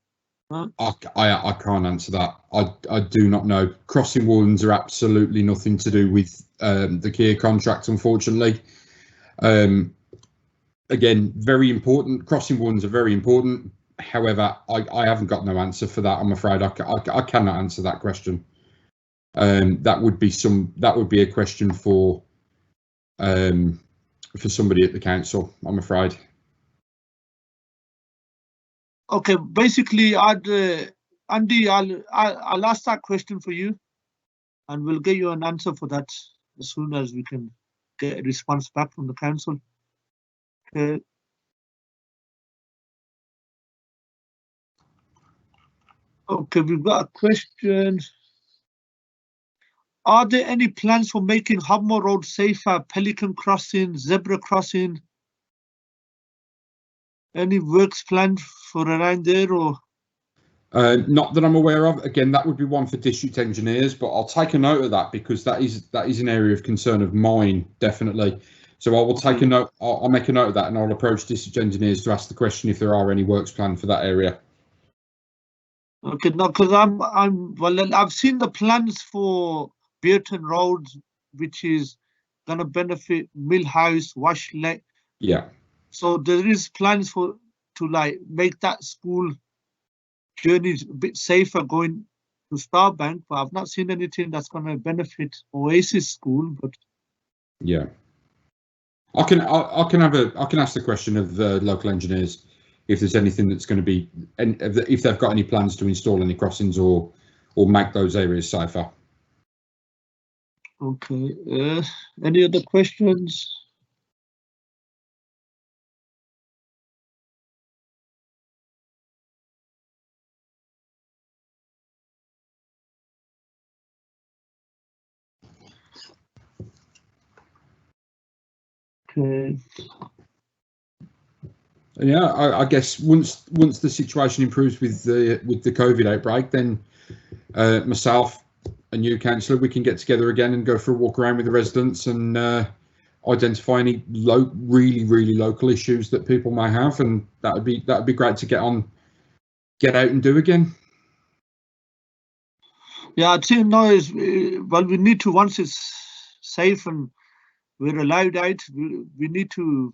Huh? I can't answer that. I do not know. Crossing wardens are absolutely nothing to do with the Cllr contract, unfortunately. Again, very important. Crossing wardens are very important. However, I haven't got no answer for that. I'm afraid I cannot answer that question. That would be a question for somebody at the council, I'm afraid. Okay, basically, Andy, I'll ask that question for you, and we'll get you an answer for that as soon as we can get a response back from the council. Okay. Okay, we've got a question. Are there any plans for making Harbour Road safer? Pelican Crossing, Zebra Crossing? Any works planned for around there, or? Not that I'm aware of. Again, that would be one for district engineers, but I'll take a note of that because that is an area of concern of mine, definitely. So I will take a note. I'll make a note of that, and I'll approach district engineers to ask the question if there are any works planned for that area. Okay, no, because I've seen the plans for Bearton Road, which is going to benefit Millhouse, Washlet. Yeah. So there is plans to like make that school journeys a bit safer going to Starbank, but I've not seen anything that's going to benefit Oasis School. But yeah, I can ask the question of the local engineers if there's anything that's going to be, and if they've got any plans to install any crossings or make those areas safer. Okay. Any other questions? Okay. Yeah, I guess once the situation improves with the COVID outbreak, then myself and you, councillor, we can get together again and go for a walk around with the residents and identify any really local issues that people may have, and that would be great to get out and do again. Yeah, I think now is we need to, once it's safe and we're allowed out, we need to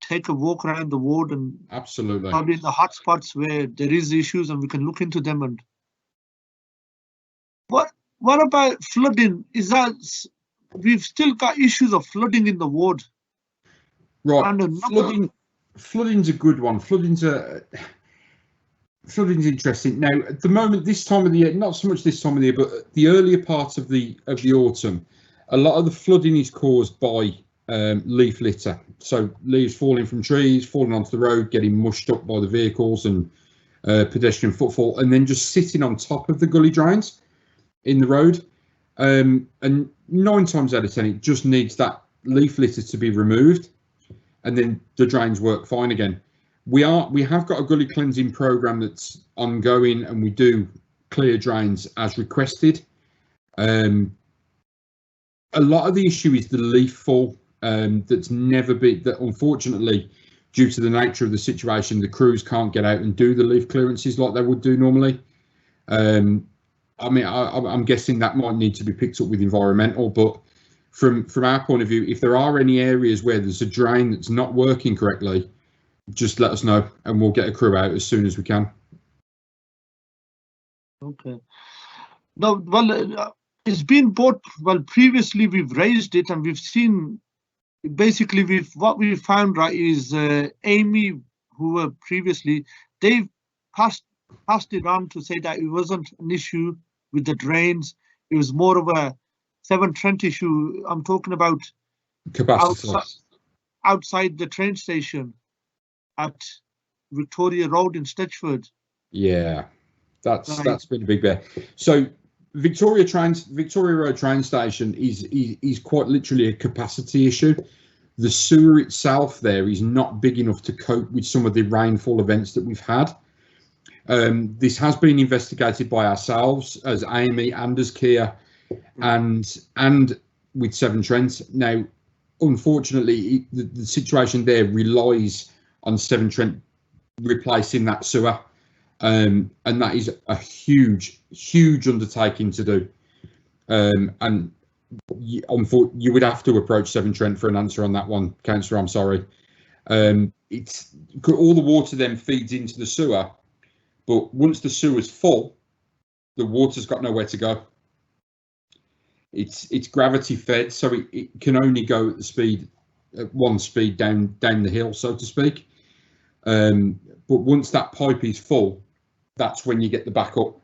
take a walk around the ward and absolutely probably in the hot spots where there is issues, and we can look into them. And what about flooding? Is that we've still got issues of flooding in the ward? Right, flooding's a good one. Flooding's interesting. Now, at the moment, this time of the year, not so much this time of the year, but the earlier part of the autumn, a lot of the flooding is caused by leaf litter. So leaves falling from trees, falling onto the road, getting mushed up by the vehicles and pedestrian footfall, and then just sitting on top of the gully drains in the road. And 9 times out of 10, it just needs that leaf litter to be removed, and then the drains work fine again. We have got a gully cleansing program that's ongoing, and we do clear drains as requested. A lot of the issue is the leaf fall. That's never been, that unfortunately, due to the nature of the situation, the crews can't get out and do the leaf clearances like they would do normally. I mean, I'm guessing that might need to be picked up with environmental, but from our point of view, if there are any areas where there's a drain that's not working correctly, just let us know and we'll get a crew out as soon as we can. Okay. No, well, it's been bought. Well, previously we've raised it and we've seen, basically what we found, right, is Amy, who were previously, they've passed it on to say that it wasn't an issue with the drains. It was more of a Severn Trent issue. I'm talking about outside the train station at Victoria Road in Stechford. Yeah, that's been a big bear. So Victoria Road train station is quite literally a capacity issue. The sewer itself there is not big enough to cope with some of the rainfall events that we've had. This has been investigated by ourselves as AME and as Cllr and with Severn Trent. Now, unfortunately, the situation there relies on Severn Trent replacing that sewer. And that is a huge undertaking to do. And you would have to approach Severn Trent for an answer on that one, Councillor. I'm sorry. It's all the water then feeds into the sewer, but once the sewer's full, the water's got nowhere to go. It's gravity fed, so it can only go at the speed, at one speed down the hill, so to speak. But once that pipe is full, that's when you get the backup.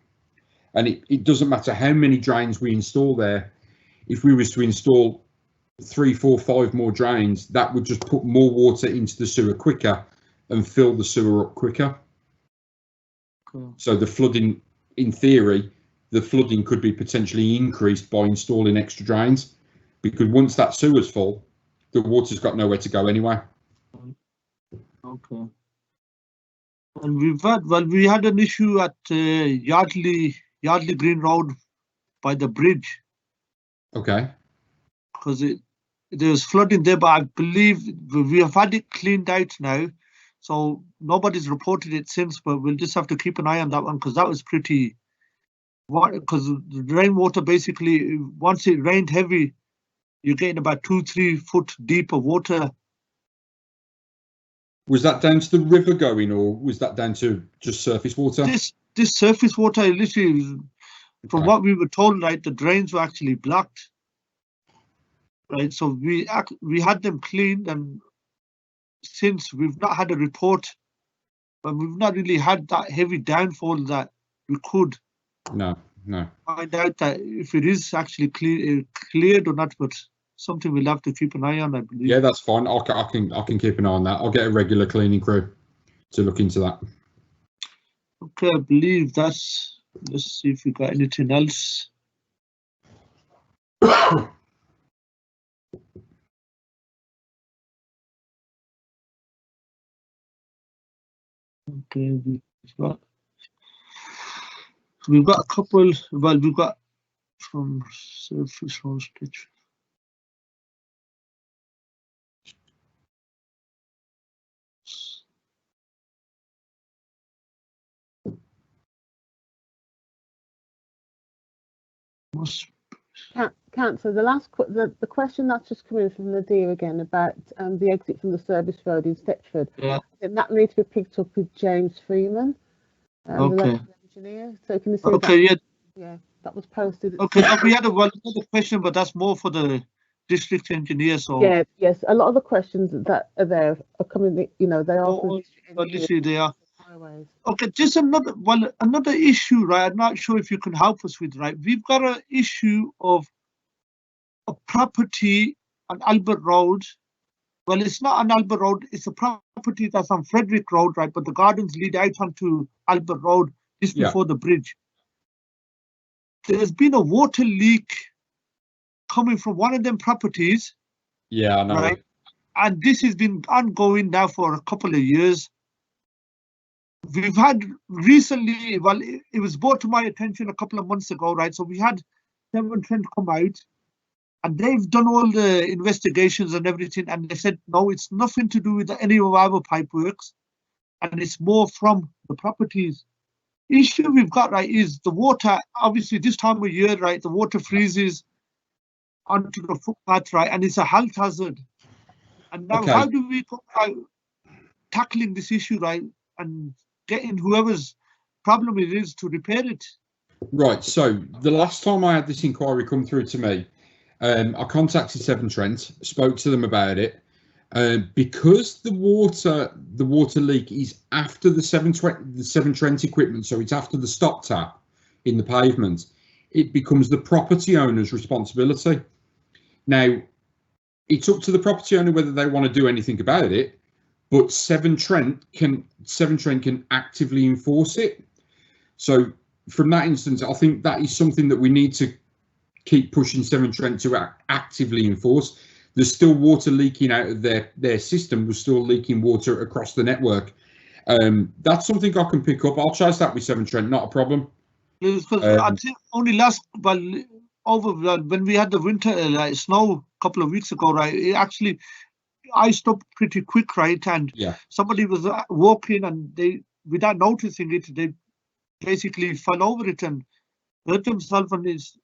And it doesn't matter how many drains we install there. If we was to install 3, 4, 5 more drains, that would just put more water into the sewer quicker and fill the sewer up quicker. Cool. So the flooding, in theory, the flooding could be potentially increased by installing extra drains, because once that sewer's full, the water's got nowhere to go anyway. Okay. And we had an issue at Yardley Green Road by the bridge. Okay. Because there was flooding there, but I believe we have had it cleaned out now, so nobody's reported it since. But we'll just have to keep an eye on that one, because that was pretty. Because the rainwater, basically, once it rained heavy, you're getting about 2-3 foot deep of water. Was that down to the river going, or was that down to just surface water? This surface water, literally, from what we were told, right, the drains were actually blocked. Right, so we had them cleaned, and since we've not had a report, but we've not really had that heavy downfall that we could. No. Find out that if it is actually cleared or not, but something we'll have to keep an eye on, I believe. Yeah, that's fine. I can keep an eye on that. I'll get a regular cleaning crew to look into that. Okay, I believe that's. Let's see if we got anything else. Okay, we've got a couple. Well, we've got from surface road stitch. Councillor, the question that's just come in from Nadir again about the exit from the service road in Stechford. Yeah. That needs to be picked up with James Freeman, okay. the engineer. So can you see okay, that? yeah. that was posted. Okay, we had another question, but that's more for the district engineer. So Yeah, yes, a lot of the questions that are there are coming, you know, they are from district engineers. literally they are. Highways. Okay, just another issue, right? I'm not sure if you can help us with, right? We've got an issue of a property on Albert Road. Well, it's not on Albert Road, it's a property that's on Frederick Road, right? But the gardens lead out onto Albert Road just before the bridge. There's been a water leak coming from one of them properties. Yeah, I know. Right? And this has been ongoing now for a couple of years. We've had recently, well, it was brought to my attention a couple of months ago, right? So we had Severn Trent come out and they've done all the investigations and everything. And they said, no, it's nothing to do with any of our pipe works. And it's more from the properties. Issue we've got, right, is the water. Obviously, this time of year, right, the water freezes onto the footpath, right, and it's a health hazard. And now, how do we go about tackling this issue, right, and getting whoever's problem it is to repair it? Right. So the last time I had this inquiry come through to me, I contacted Severn Trent, spoke to them about it. Because the water leak is after the Severn Trent equipment, so it's after the stop tap in the pavement, it becomes the property owner's responsibility. Now, it's up to the property owner whether they want to do anything about it, but Severn Trent can actively enforce it. So from that instance, I think that is something that we need to keep pushing Severn Trent to actively enforce. There's still water leaking out of their system. We're still leaking water across the network. That's something I can pick up. I'll chase that with Severn Trent, not a problem. I think only when we had the winter snow a couple of weeks ago, right? It actually iced up pretty quick, right? And somebody was walking and they, without noticing it, they basically fell over it and hurt themselves. And it's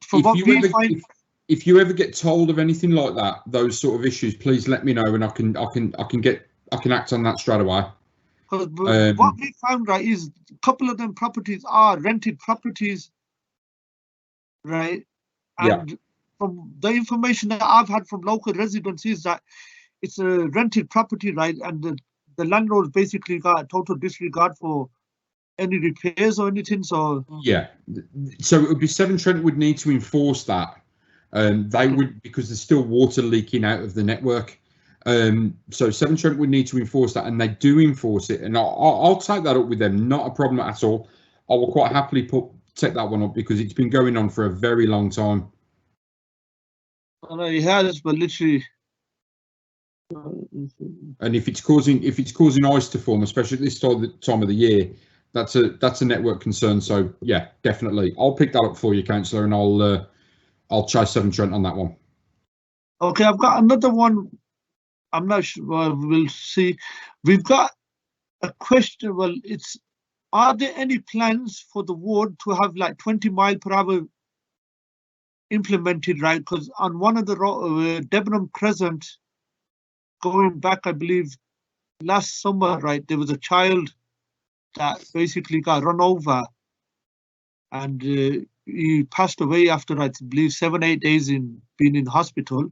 from what we find. If you ever get told of anything like that, those sort of issues, please let me know, and I can act on that straight away. Because what we found, right, is a couple of them properties are rented properties, right? And from the information that I've had from local residents is that it's a rented property, right? And the landlord basically got a total disregard for any repairs or anything. So so it would be Severn Trent would need to enforce that. They would, because there's still water leaking out of the network. So Severn Trent would need to enforce that, and they do enforce it. And I'll take that up with them. Not a problem at all. I will quite happily take that one up because it's been going on for a very long time. I know it has, but literally. And if it's causing ice to form, especially at this time of the year, that's a network concern. So yeah, definitely, I'll pick that up for you, councillor, and I'll chase Severn Trent on that one. Okay, I've got another one. I'm not sure. Well, we'll see. We've got a question. Well, are there any plans for the ward to have like 20 mile per hour implemented, right? Because on one of the Debenham Crescent, going back, I believe, last summer, right, there was a child that basically got run over and he passed away after, I believe, 7-8 days in being in hospital.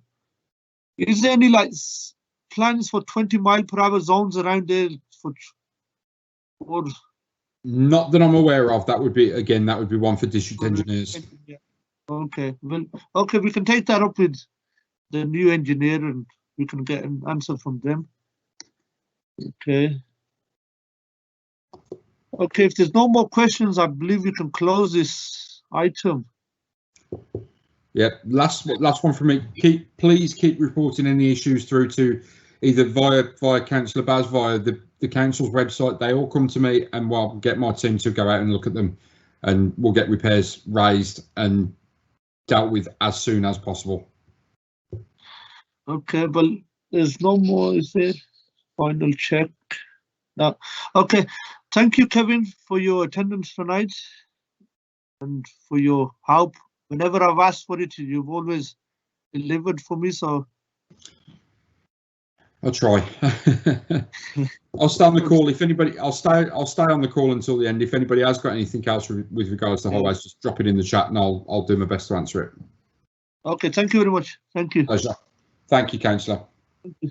Is there any like plans for 20 mile per hour zones around there or not that I'm aware of? That would be one for district engineers. Okay, well, okay, we can take that up with the new engineer and we can get an answer from them. Okay. Okay, if there's no more questions, I believe we can close this item. Yeah, last one from me. Please keep reporting any issues through to either via Cllr Baz, via the council's website. They all come to me, and we'll get my team to go out and look at them, and we'll get repairs raised and dealt with as soon as possible. Okay, but there's no more, is there? Final check. No. Okay, thank you, Kevin, for your attendance tonight and for your help. Whenever I've asked for it, you've always delivered for me. So I'll try. I'll stay on the call. If anybody, I'll stay on the call until the end. If anybody has got anything else with regards to highways, just drop it in the chat, and I'll do my best to answer it. Okay, thank you very much. Thank you. Pleasure. Thank you, Councillor. Thank you.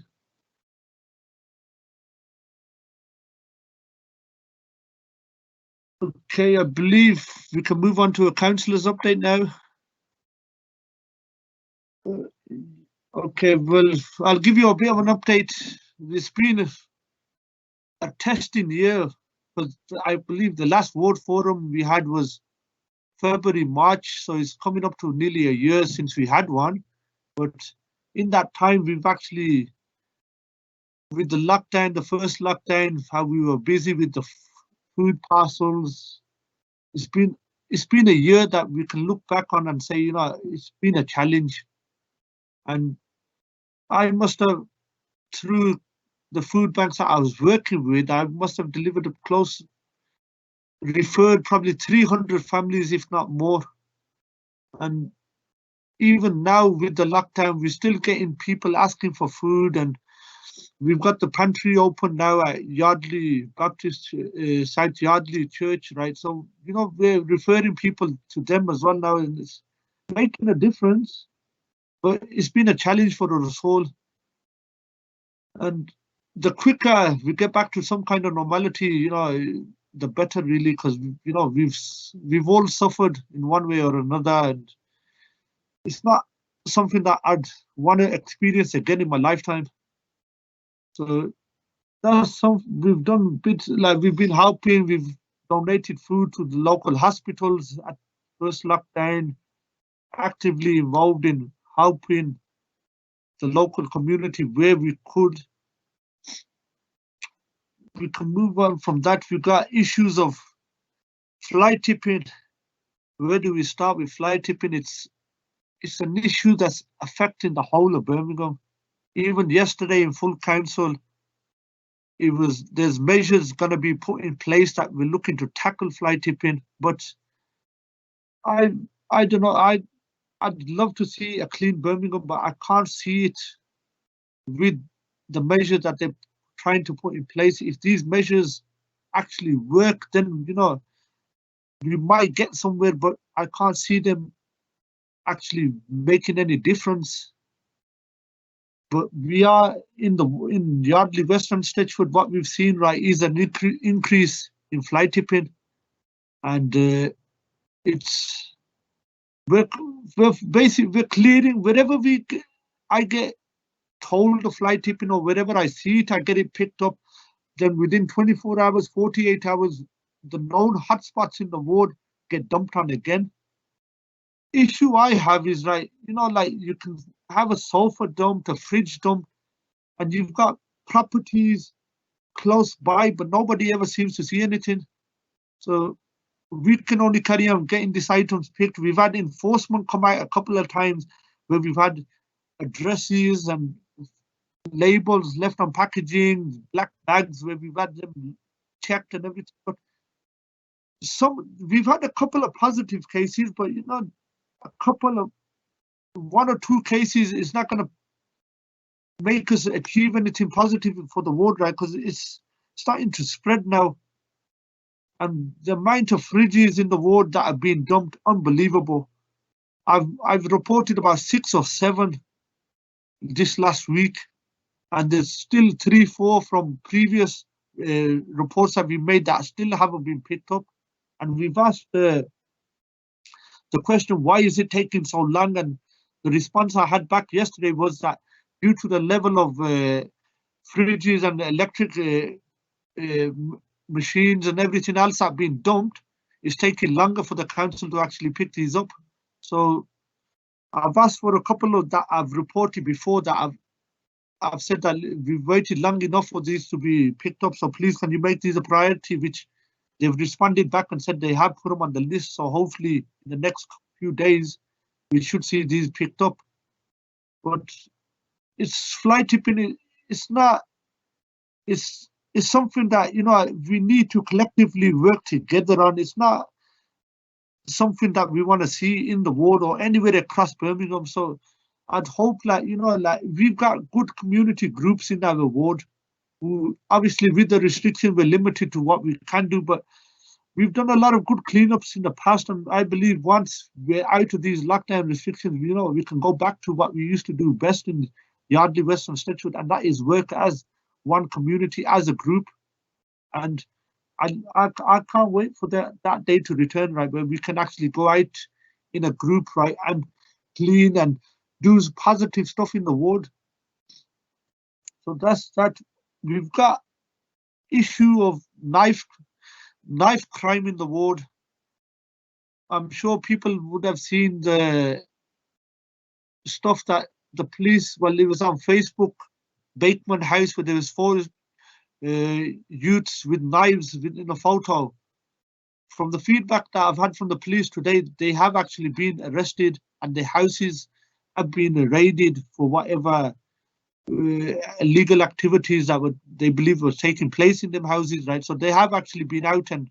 Okay, I believe we can move on to a councillor's update now. Okay, well, I'll give you a bit of an update. It's been a testing year, because I believe the last ward forum we had was February, March, so it's coming up to nearly a year since we had one. But in that time, we've actually, with the lockdown, the first lockdown, how we were busy with the food parcels. It's been a year that we can look back on and say, you know, it's been a challenge. And I must have, through the food banks that I was working with, I must have delivered referred probably 300 families, if not more. And even now with the lockdown, we're still getting people asking for food, and we've got the pantry open now at Yardley Baptist South Yardley Church, right? So, you know, we're referring people to them as well now, and it's making a difference. But it's been a challenge for us all. And the quicker we get back to some kind of normality, you know, the better, really, because, you know, we've all suffered in one way or another, and it's not something that I'd want to experience again in my lifetime. So that's something we've done bits, like we've been helping, we've donated food to the local hospitals at first lockdown, actively involved in helping the local community where we could. We can move on from that. We've got issues of fly tipping. Where do we start with fly tipping? It's an issue that's affecting the whole of Birmingham. Even yesterday in full council, there's measures going to be put in place that we're looking to tackle fly tipping. But I don't know. I'd love to see a clean Birmingham, but I can't see it with the measures that they're trying to put in place. If these measures actually work, then, you know, we might get somewhere, but I can't see them actually making any difference. But we are in Yardley, Western Stechford, what we've seen, right, is an increase in fly tipping, and we're clearing wherever I get told of fly tipping, or wherever I see it, I get it picked up. Then within 24 hours, 48 hours, the known hotspots in the ward get dumped on again. Issue I have is, right, you know, like you can have a sofa dumped, a fridge dumped, and you've got properties close by, but nobody ever seems to see anything. So we can only carry on getting these items picked. We've had enforcement come out a couple of times where we've had addresses and labels left on packaging, black bags where we've had them checked and everything. But we've had a couple of positive cases, but, you know, one or two cases is not going to make us achieve anything positive for the ward, right? Because it's starting to spread now. And the amount of fridges in the ward that have been dumped, unbelievable. I've reported about 6 or 7 this last week, and there's still 3, 4 from previous reports that we made that still haven't been picked up. And we've asked the question, why is it taking so long? And the response I had back yesterday was that due to the level of fridges and electric machines and everything else that have been dumped, it's taking longer for the council to actually pick these up. So I've asked for a couple of that I've reported before, that I've said that we've waited long enough for these to be picked up, so please can you make these a priority, which they've responded back and said they have put them on the list. So hopefully in the next few days we should see these picked up. But it's fly tipping. It's not. It's something that, you know, we need to collectively work together on. It's not something that we want to see in the ward or anywhere across Birmingham. So I'd hope like, you know, like we've got good community groups in our ward who obviously with the restriction we're limited to what we can do, but we've done a lot of good cleanups in the past, and I believe once we're out of these lockdown restrictions, you know, we can go back to what we used to do best in Yardley, West and Stechford, and that is work as one community, as a group. And I can't wait for that day to return, right, where we can actually go out in a group, right, and clean and do positive stuff in the ward. So that's that. We've got issue of knife crime in the ward. I'm sure people would have seen the stuff that the police, well, it was on Facebook, Bateman House, where there was 4 youths with knives in a photo. From the feedback that I've had from the police today, they have actually been arrested and the houses have been raided for whatever illegal activities that they believe was taking place in them houses, right? So they have actually been out and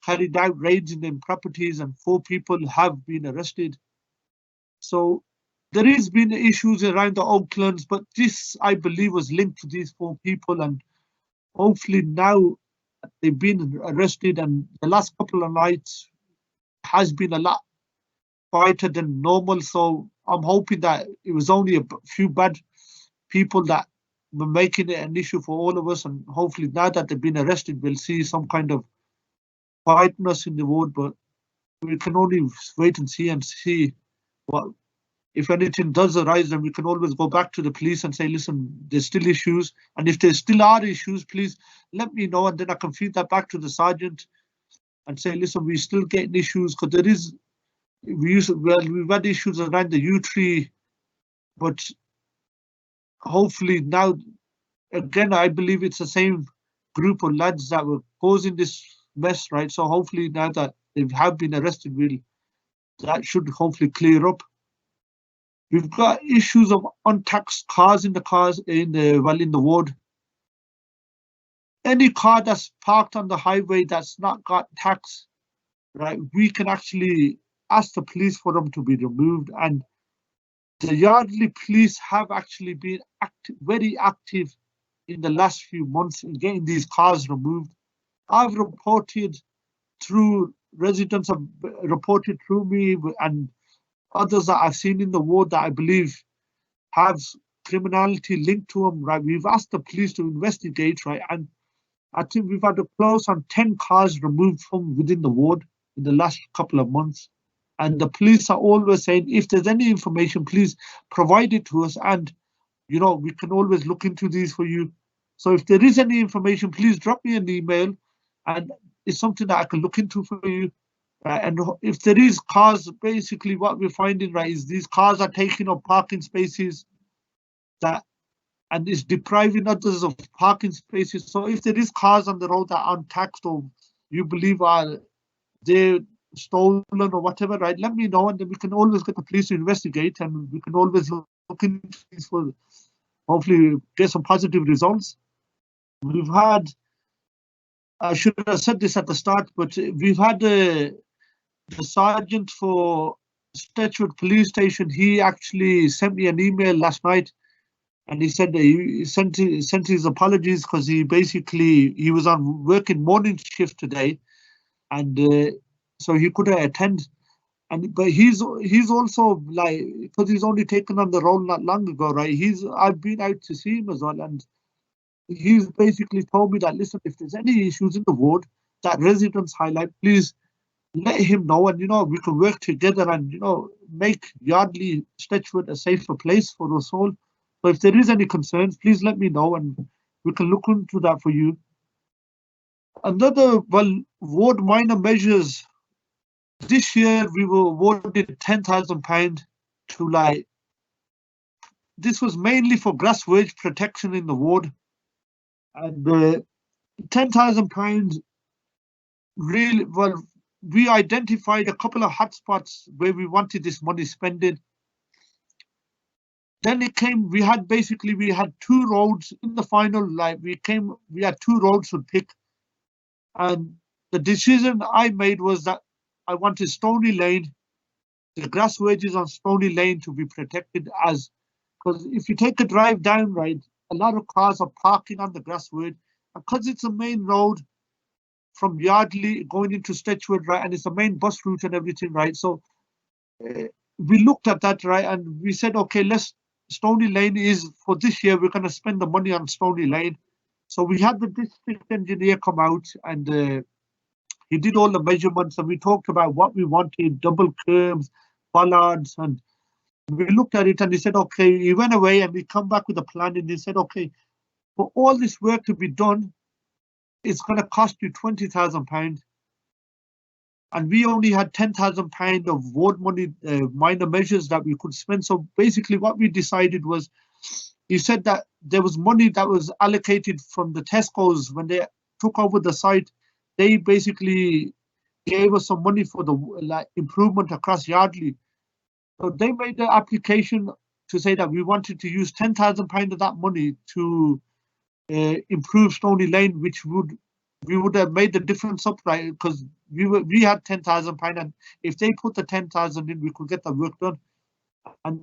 carried out raids in them properties, and 4 people have been arrested. So there has been issues around the Oaklands, but this, I believe, was linked to these 4 people, and hopefully now they've been arrested, and the last couple of nights has been a lot quieter than normal. So I'm hoping that it was only a few bad people that were making it an issue for all of us, and hopefully now that they've been arrested, we'll see some kind of quietness in the ward. But we can only wait and see what, if anything does arise, then we can always go back to the police and say, listen, there's still issues, and if there still are issues, please let me know, and then I can feed that back to the sergeant and say, listen, we're still getting issues, because there is, we've had issues around the U tree, but hopefully now, again, I believe it's the same group of lads that were causing this mess, right? So hopefully now that they have been arrested, that should hopefully clear up. We've got issues of untaxed cars in the ward. Any car that's parked on the highway that's not got tax, right, we can actually ask the police for them to be removed, and the Yardley police have actually been very active in the last few months in getting these cars removed. I've reported through residents have reported through me, and others that I've seen in the ward that I believe have criminality linked to them, right? We've asked the police to investigate, right? And I think we've had a close on 10 cars removed from within the ward in the last couple of months. And the police are always saying, if there's any information, please provide it to us. And, you know, we can always look into these for you. So if there is any information, please drop me an email, and it's something that I can look into for you. And if there is cars, basically what we're finding, right, is these cars are taking up parking spaces and it's depriving others of parking spaces. So if there is cars on the road that aren't taxed, or you believe they're stolen or whatever, right, let me know, and then we can always get the police to investigate, and we can always look into these for hopefully get some positive results. We've had, I should have said this at the start, but we've had the sergeant for Stechford police station. He actually sent me an email last night, and he said he sent his apologies because he was on working morning shift today, and so he couldn't attend. But he's also, like, because he's only taken on the role not long ago, right? I've been out to see him as well, and he's basically told me that, listen, if there's any issues in the ward that residents highlight, please let him know, and, you know, we can work together and, you know, make Yardley, Stechford a safer place for us all. So if there is any concerns, please let me know, and we can look into that for you. Another, ward minor measures. This year we were awarded £10,000 to, like, this was mainly for grass verge protection in the ward, and £10,000 really, we identified a couple of hotspots where we wanted this money spending. Then it came, we had 2 roads in the final, like, we had 2 roads to pick, and the decision I made was that I wanted Stony Lane the grass verges on Stony Lane to be protected, as because if you take a drive down, right, a lot of cars are parking on the grass verge, and because it's a main road from Yardley going into Stechford, right, and it's a main bus route and everything, right. So we looked at that, right, and we said, okay, Stony Lane is, for this year, we're going to spend the money on Stony Lane. So we had the district engineer come out, and he did all the measurements, and we talked about what we wanted, double curbs, bollards, and we looked at it, and he said, okay, he went away and we come back with a plan, and he said, okay, for all this work to be done, it's going to cost you £20,000. And we only had £10,000 of ward money, minor measures that we could spend. So basically what we decided was, he said that there was money that was allocated from the Tesco's when they took over the site. They basically gave us some money for the improvement across Yardley. So they made the application to say that we wanted to use £10,000 of that money to improve Stony Lane, which we would have made the difference up, right? Because we had £10,000, and if they put the 10,000 in, we could get the work done. And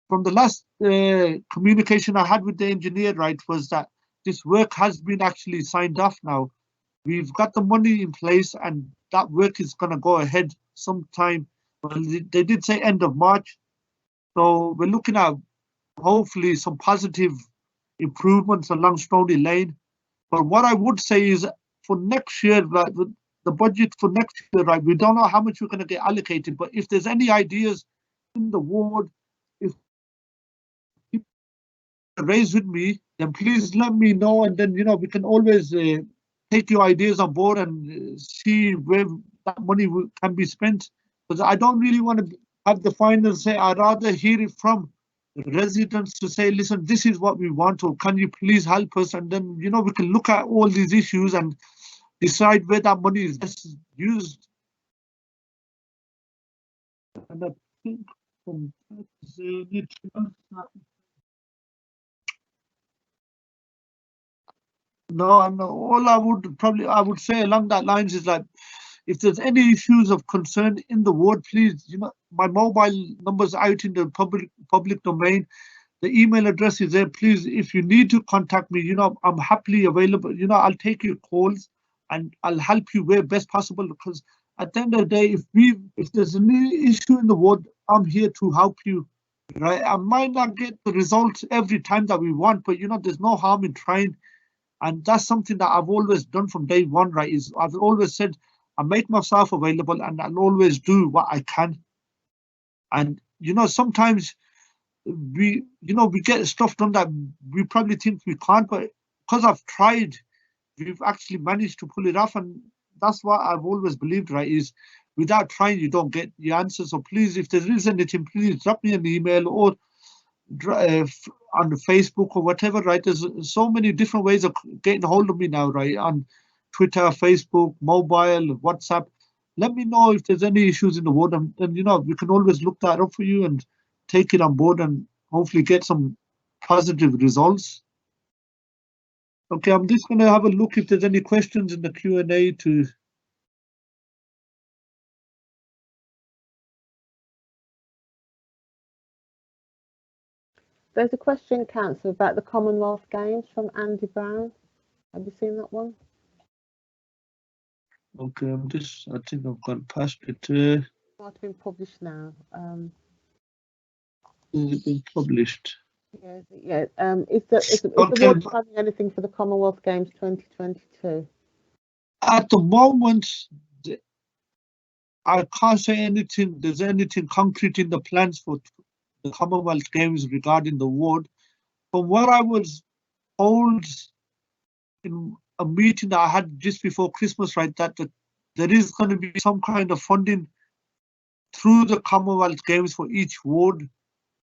from the last communication I had with the engineer, right, was that this work has been actually signed off now. We've got the money in place, and that work is going to go ahead sometime. Well, they did say end of March. So we're looking at hopefully some positive improvements along Stony Lane. But what I would say is for next year, like the budget for next year, right, we don't know how much we're going to get allocated, but if there's any ideas in the ward, if people raise with me, then please let me know, and then, you know, we can always take your ideas on board and see where that money can be spent. Because I don't really want to have the final say. I'd rather hear it from residents to say, listen, this is what we want, or can you please help us? And then, you know, we can look at all these issues and decide where that money is best used. And I think from no, and all I would say along that lines is like, if there's any issues of concern in the ward, please, you know, my mobile number's out in the public domain. The email address is there. Please, if you need to contact me, you know, I'm happily available. You know, I'll take your calls and I'll help you where best possible, because at the end of the day, if there's any issue in the ward, I'm here to help you, right? I might not get the results every time that we want, but, you know, there's no harm in trying. And that's something that I've always done from day one, right? Is I've always said, I make myself available and I'll always do what I can. And, you know, sometimes we get stuff done that we probably think we can't, but because I've tried, we've actually managed to pull it off. And that's what I've always believed, right? Is without trying, you don't get the answer. So please, if there is anything, please drop me an email or on Facebook or whatever, right? There's so many different ways of getting hold of me now, right? On Twitter, Facebook, mobile, WhatsApp. Let me know if there's any issues in the ward, and you know, we can always look that up for you and take it on board and hopefully get some positive results. Okay, I'm just going to have a look if there's any questions in the Q&A to. There's a question, Councillor, about the Commonwealth Games from Andy Brown. Have you seen that one? Okay, I think I've gone past it. It might have been published now. Is it been published? Yeah. Is the ward planning anything for the Commonwealth Games 2022? At the moment, I can't say anything. There's anything concrete in the plans for the Commonwealth Games regarding the ward. From what I was told in a meeting that I had just before Christmas, right, that there is going to be some kind of funding through the Commonwealth Games for each ward,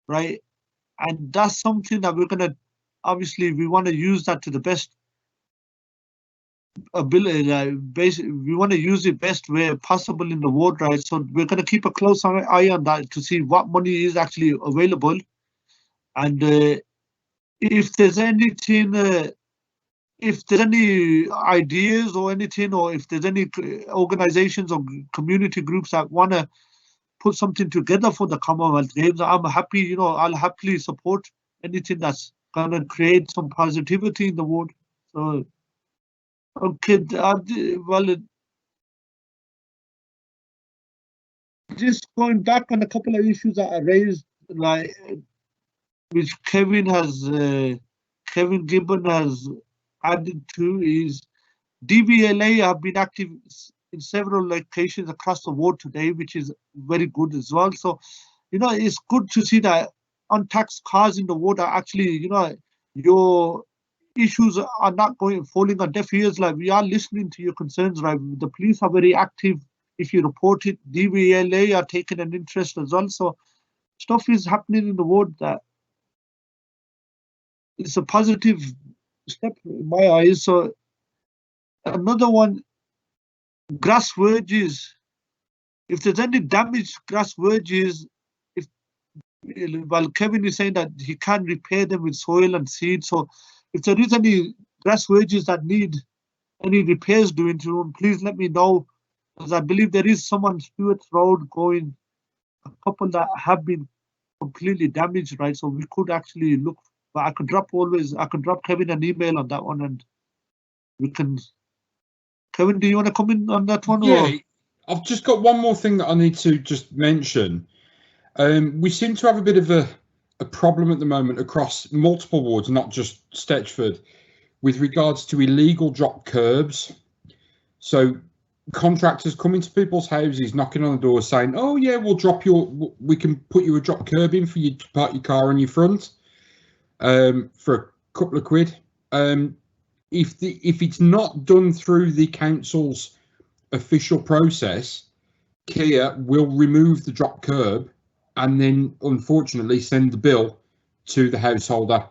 right? And that's something that we're going to, obviously, we want to use that to the best ability. We want to use it best way possible in the ward, right? So we're going to keep a close eye on that to see what money is actually available. And if there's anything, if there's any ideas or anything, or if there's any organizations or community groups that want to put something together for the Commonwealth Games. I'm happy, you know, I'll happily support anything that's gonna create some positivity in the ward. So, okay, well, just going back on a couple of issues that I raised, like which Kevin Gibbon has added to, is DVLA have been active in several locations across the ward today, which is very good as well. So, you know, it's good to see that untaxed cars in the ward are actually, you know, your issues are not falling on deaf ears. Like, we are listening to your concerns, right? The police are very active. If you report it, DVLA are taking an interest as well. So stuff is happening in the ward that it's a positive step in my eyes. So another one, grass verges. If there's any damaged grass verges, well, Kevin is saying that he can repair them with soil and seed. So if there is any grass verges that need any repairs doing to them, please let me know, because I believe there is some on Stewart's Road going, a couple that have been completely damaged, right? So we could actually look, but I could drop Kevin an email on that one, and we can. Kevin, do you want to come in on that one? Yeah, or? I've just got one more thing that I need to just mention. We seem to have a bit of a problem at the moment across multiple wards, not just Stechford, with regards to illegal drop curbs. So contractors coming to people's houses, knocking on the door, saying, "Oh yeah, we can put you a drop curb in for you to park your car on your front for a couple of quid." If it's not done through the council's official process, Cllr will remove the drop curb and then unfortunately send the bill to the householder.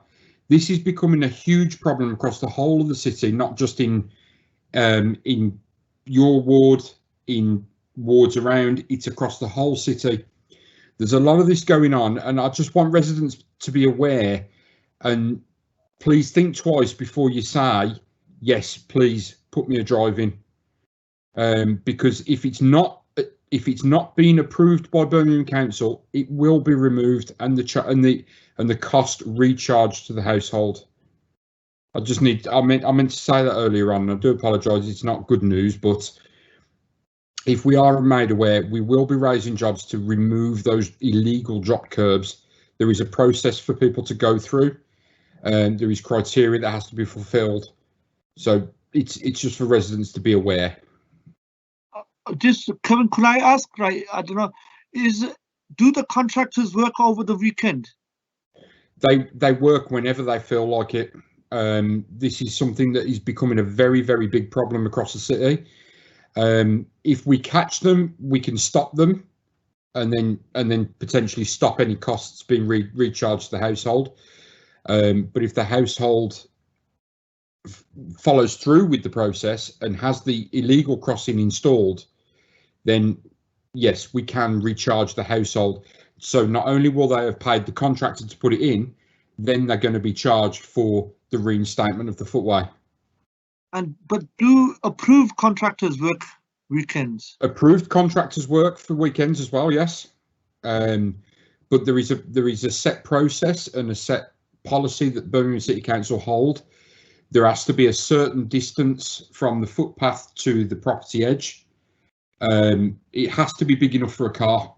This is becoming a huge problem across the whole of the city, not just in your ward, in wards around. It's across the whole city. There's a lot of this going on, and I just want residents to be aware, and please think twice before you say, yes, please put me a drive in, because if it's not being approved by Birmingham Council, it will be removed, and the cost recharged to the household. I meant to say that earlier on. I do apologise. It's not good news, but if we are made aware, we will be raising jobs to remove those illegal drop curbs. There is a process for people to go through, and there is criteria that has to be fulfilled. So it's just for residents to be aware. Just, Kevin, could I ask, right, I don't know, do the contractors work over the weekend? They work whenever they feel like it. This is something that is becoming a very, very big problem across the city. If we catch them, we can stop them, and then potentially stop any costs being recharged to the household. But if the household follows through with the process and has the illegal crossing installed, then yes, we can recharge the household. So not only will they have paid the contractor to put it in, then they're going to be charged for the reinstatement of the footway. But do approved contractors work weekends? Approved contractors work for weekends as well, yes. But there is a set process and a set policy that Birmingham City Council hold. There has to be a certain distance from the footpath to the property edge. It has to be big enough for a car.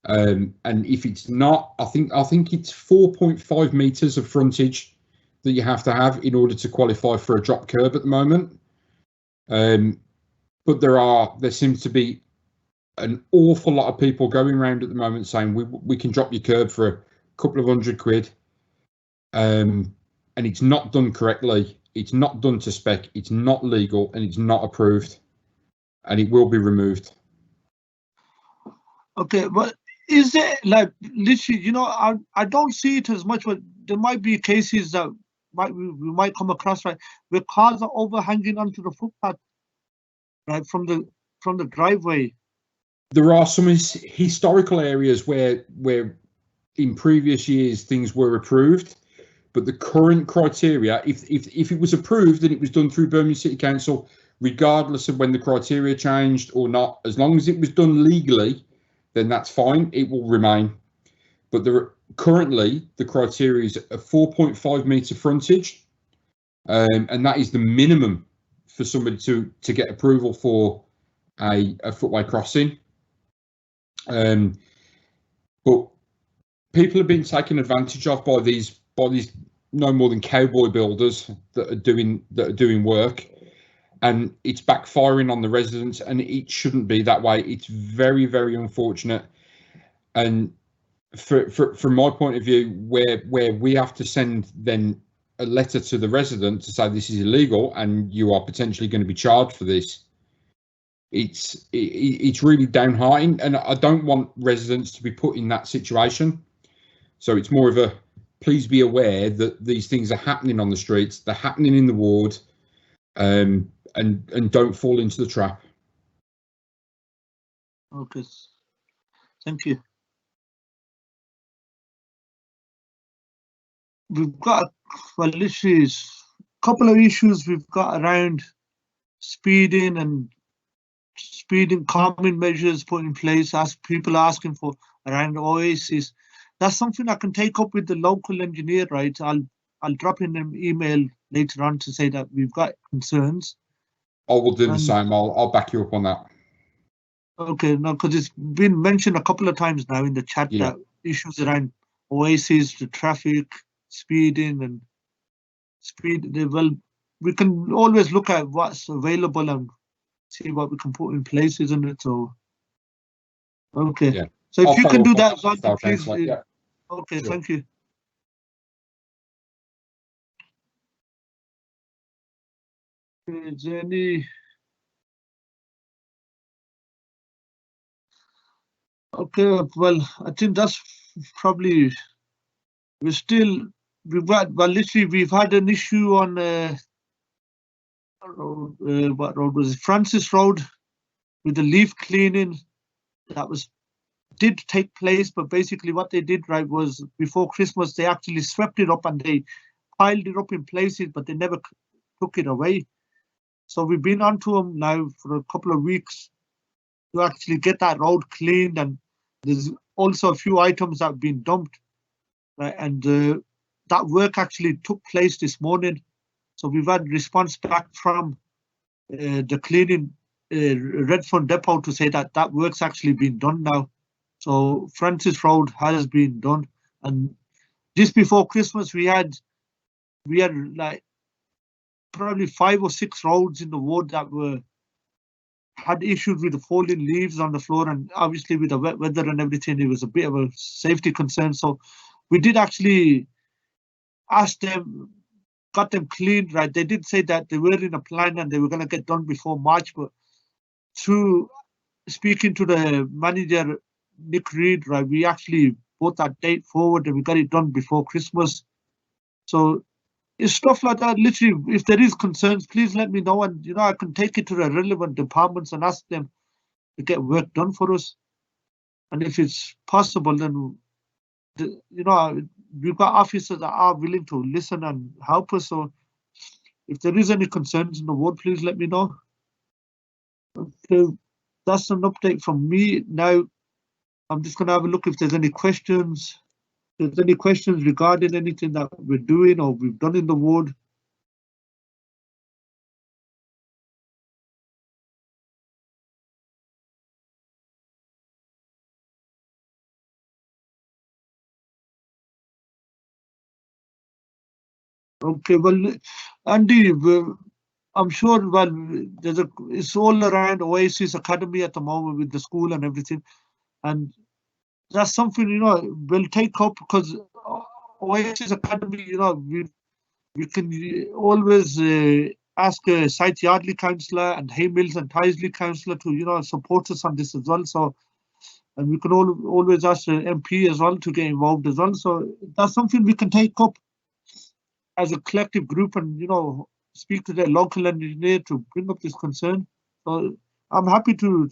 And if it's not, I think it's 4.5 meters of frontage that you have to have in order to qualify for a drop curb at the moment. But there seems to be an awful lot of people going around at the moment saying we can drop your curb for a couple of £100. And it's not done correctly. It's not done to spec. It's not legal, and it's not approved, and it will be removed. Okay, but is there, like, literally, you know, I don't see it as much, but there might be cases that we might come across, right, where cars are overhanging onto the footpath, right, from the driveway. There are some historical areas where in previous years things were approved, but the current criteria, if it was approved and it was done through Birmingham City Council, regardless of when the criteria changed or not, as long as it was done legally then that's fine. It will remain. But currently the criteria is a 4.5 metre frontage, and that is the minimum for somebody to get approval for a footway crossing. But people have been taken advantage of by these no more than cowboy builders that are doing work, and it's backfiring on the residents, and it shouldn't be that way. It's very, very unfortunate. And from my point of view, where we have to send then a letter to the resident to say this is illegal and you are potentially going to be charged for this, it's really downhearting, and I don't want residents to be put in that situation. So it's more of a, please be aware that these things are happening on the streets, they're happening in the ward, and don't fall into the trap. Okay, thank you. We've got, well, literally a couple of issues we've got around speeding and calming measures put in place, as people are asking for around Oasis. That's something I can take up with the local engineer, right? I'll drop in an email later on to say that we've got concerns. I will do the same. I'll back you up on that. Okay, no, because it's been mentioned a couple of times now in the chat that issues around Oasis, the traffic, speeding and speed. Well, we can always look at what's available and see what we can put in place, isn't it? So, okay. Yeah. So if you can do that, please. Yeah. Okay, sure. Thank you. Is there any? Okay, well, I think that's probably, we've had an issue on what road was it? Francis Road, with the leaf cleaning that did take place, but basically what they did, right, was before Christmas they actually swept it up and they piled it up in places, but they never took it away. So we've been onto them now for a couple of weeks to actually get that road cleaned, and there's also a few items that have been dumped, right? And that work actually took place this morning. So we've had response back from the cleaning Redfern Depot to say that that work's actually been done now. So Francis Road has been done, and just before Christmas we had like probably 5 or 6 roads in the ward that had issues with the falling leaves on the floor, and obviously with the wet weather and everything, it was a bit of a safety concern. So we did actually ask them, got them cleaned, right? They did say that they were in a plan and they were going to get done before March, but through speaking to the manager, Nick Reed, right, we actually brought that date forward and we got it done before Christmas. So it's stuff like that. Literally, if there is concerns, please let me know, and I can take it to the relevant departments and ask them to get work done for us. And if it's possible, then we've got officers that are willing to listen and help us. So if there is any concerns in the ward, please let me know. Okay, that's an update from me. Now I'm just going to have a look if there's any questions. If there's any questions regarding anything that we're doing or we've done in the ward. Okay, well, Andy, I'm sure, well, it's all around Oasis Academy at the moment with the school and everything. And that's something, we'll take up, because Oasis Academy, we can always ask a site Yardley councillor and Haymills and Tysley councillor to, support us on this as well. So, and we can always ask the MP as well to get involved as well. So that's something we can take up as a collective group and, speak to the local engineer to bring up this concern. So I'm happy to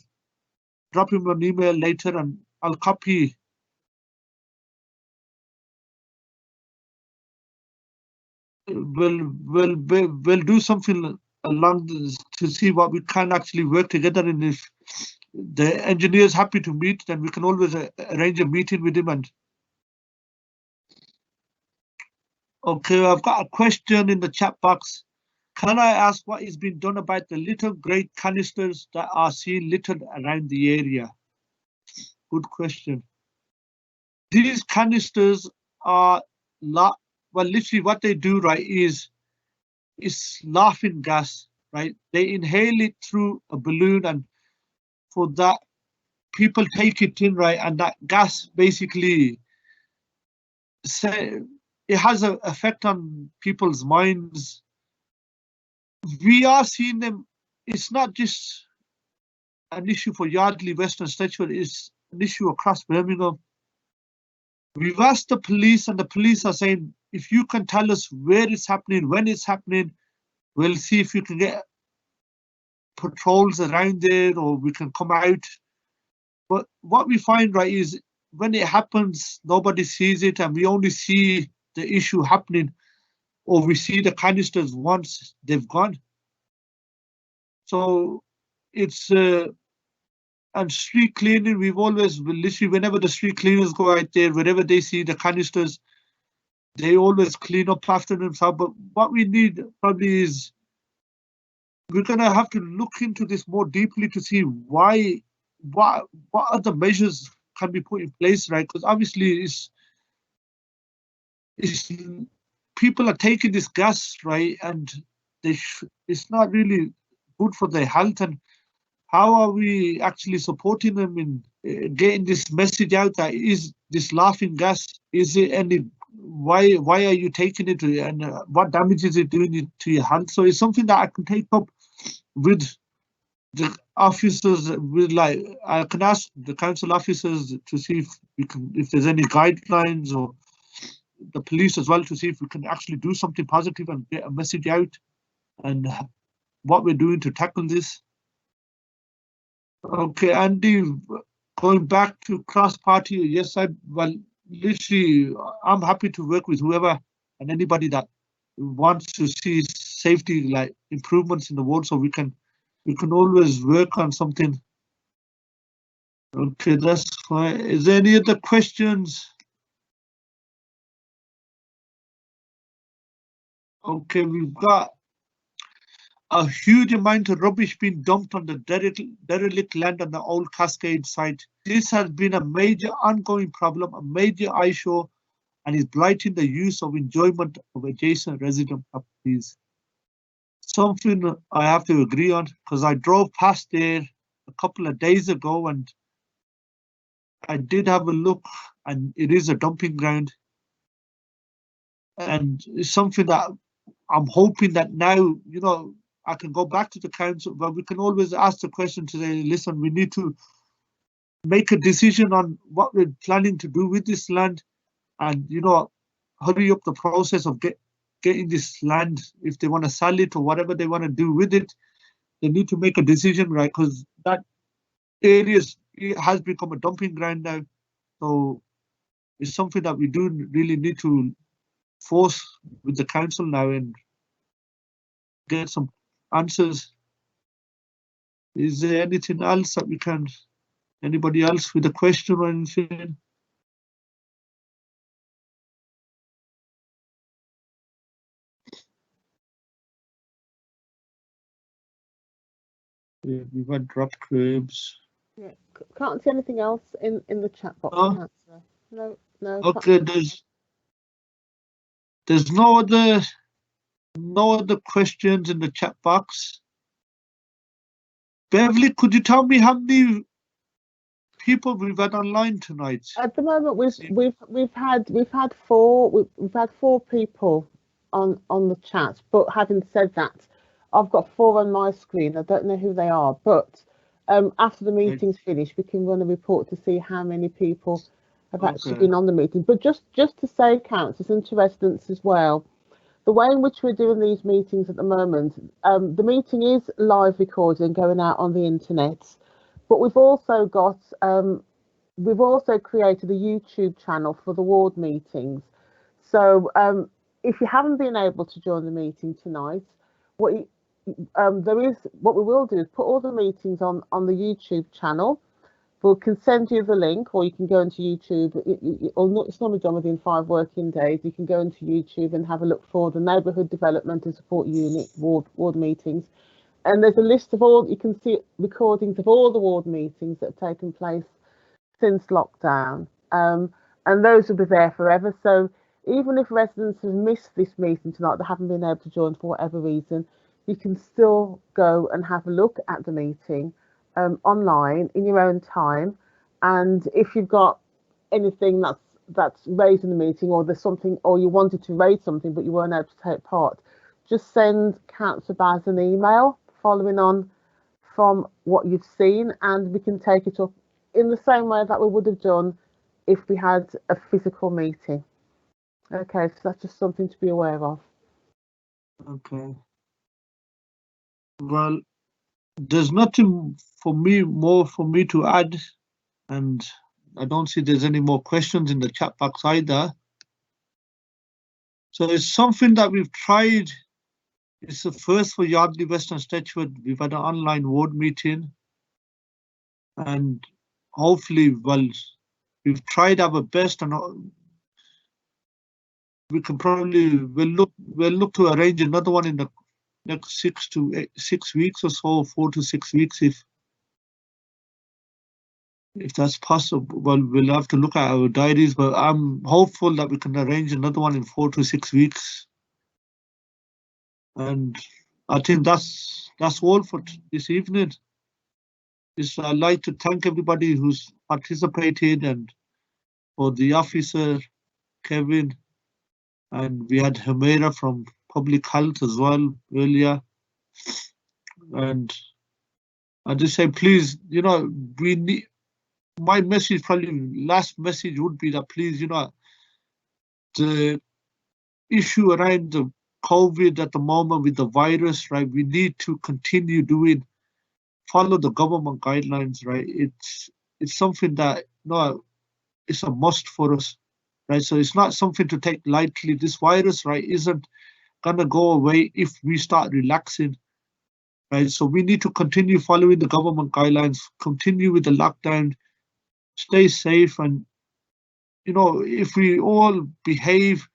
drop him an email later and I'll copy. We'll do something along this to see what we can actually work together in. the engineer is happy to meet, then we can always arrange a meeting with him. And okay, I've got a question in the chat box. Can I ask what is being done about the little grey canisters that are seen littered around the area? Good question. These canisters are literally what they do, right, is laughing gas, right? They inhale it through a balloon, and for that, people take it in, right? And that gas basically, it has an effect on people's minds. We are seeing them. It's not just an issue for Yardley, Western Stechford, it's an issue across Birmingham. We've asked the police, and the police are saying, if you can tell us where it's happening, when it's happening, we'll see if you can get patrols around there, or we can come out. But what we find, right, is when it happens, nobody sees it, and we only see the issue happening, or we see the canisters once they've gone. So it's and street cleaning, we've always, literally, whenever the street cleaners go out there, wherever they see the canisters, they always clean up after themselves. But what we need probably is, we're going to have to look into this more deeply to see what other measures can be put in place, right? Because obviously it's people are taking this gas, right, and it's not really good for their health. And how are we actually supporting them in getting this message out that is this laughing gas? Is it any? Why are you taking it, and what damage is it doing to your health? So it's something that I can take up with the officers. I can ask the council officers to see if there's any guidelines, or the police as well, to see if we can actually do something positive and get a message out, and what we're doing to tackle this. Okay, Andy, going back to cross-party, yes, literally, I'm happy to work with whoever and anybody that wants to see safety, like improvements in the ward, so we can always work on something. Okay, that's fine. Is there any other questions? Okay, we've got a huge amount of rubbish being dumped on the derelict land on the old Cascade site. This has been a major ongoing problem, a major issue, and is blighting the use of enjoyment of adjacent resident properties. Something I have to agree on, because I drove past there a couple of days ago and I did have a look, and it is a dumping ground. And it's something that I'm hoping that now, I can go back to the council, but we can always ask the question to say, listen, we need to make a decision on what we're planning to do with this land, and hurry up the process of getting this land. If they want to sell it or whatever they want to do with it, they need to make a decision, right? Because that area has become a dumping ground now. So it's something that we do really need to force with the council now and get some answers. Is there anything else that we can, anybody else with a question or anything? Yeah, we've had drop curbs. Yeah, can't see anything else in the chat box. No? No. Okay, there's no other questions in the chat box. Beverly, could you tell me how many people we've had online tonight? At the moment, we've had four people on the chat. But having said that, I've got 4 on my screen. I don't know who they are, but after the meeting's finished, we can run a report to see how many people have actually been on the meeting. But just to say, councillors and to residents as well, the way in which we're doing these meetings at the moment, the meeting is live recording going out on the internet, but we've also created a YouTube channel for the ward meetings. So if you haven't been able to join the meeting tonight, there is, what we will do is put all the meetings on the YouTube channel. We can send you the link, or you can go into YouTube. It's normally done within 5 working days. You can go into YouTube and have a look for the Neighbourhood Development and Support Unit ward meetings. And there's a list of all, you can see recordings of all the ward meetings that have taken place since lockdown. And those will be there forever. So even if residents have missed this meeting tonight, they haven't been able to join for whatever reason, you can still go and have a look at the meeting online in your own time. And if you've got anything that's raised in the meeting, or there's something, or you wanted to raise something but you weren't able to take part, just send Cllr Baz an email following on from what you've seen, and we can take it up in the same way that we would have done if we had a physical meeting. Okay, so that's just something to be aware of. Okay. Well, there's nothing more for me to add, and I don't see there's any more questions in the chat box either. So it's something that we've tried. It's the first for Yardley West and Stechford. We've had an online ward meeting, and hopefully, well, we've tried our best, and we can probably we'll look to arrange another one in the next 6 weeks or so, 4 to 6 weeks, if that's possible. Well, we'll have to look at our diaries, but I'm hopeful that we can arrange another one in 4 to 6 weeks. And I think that's all for this evening. I'd like to thank everybody who's participated, and for the officer, Kevin, and we had Humaira from Public Health as well earlier. And I just say, please, we need, my message, probably last message would be that please, the issue around the COVID at the moment with the virus, right? We need to continue follow the government guidelines, right? It's something that, it's a must for us, right? So it's not something to take lightly. This virus, right, isn't gonna go away if we start relaxing, right? So we need to continue following the government guidelines, continue with the lockdown, stay safe, and if we all behave,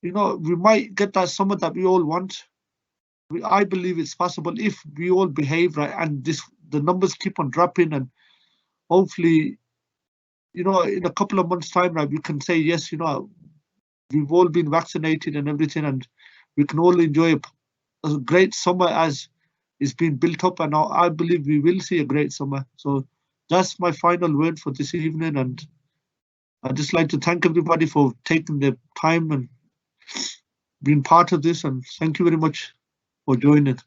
we might get that summer that we all want. I believe it's possible if we all behave right, and the numbers keep on dropping, and hopefully, in a couple of months' time, right, we can say yes, we've all been vaccinated and everything, and we can all enjoy a great summer as it's been built up, and I believe we will see a great summer. So that's my final word for this evening, and I'd just like to thank everybody for taking the time and being part of this, and thank you very much for joining.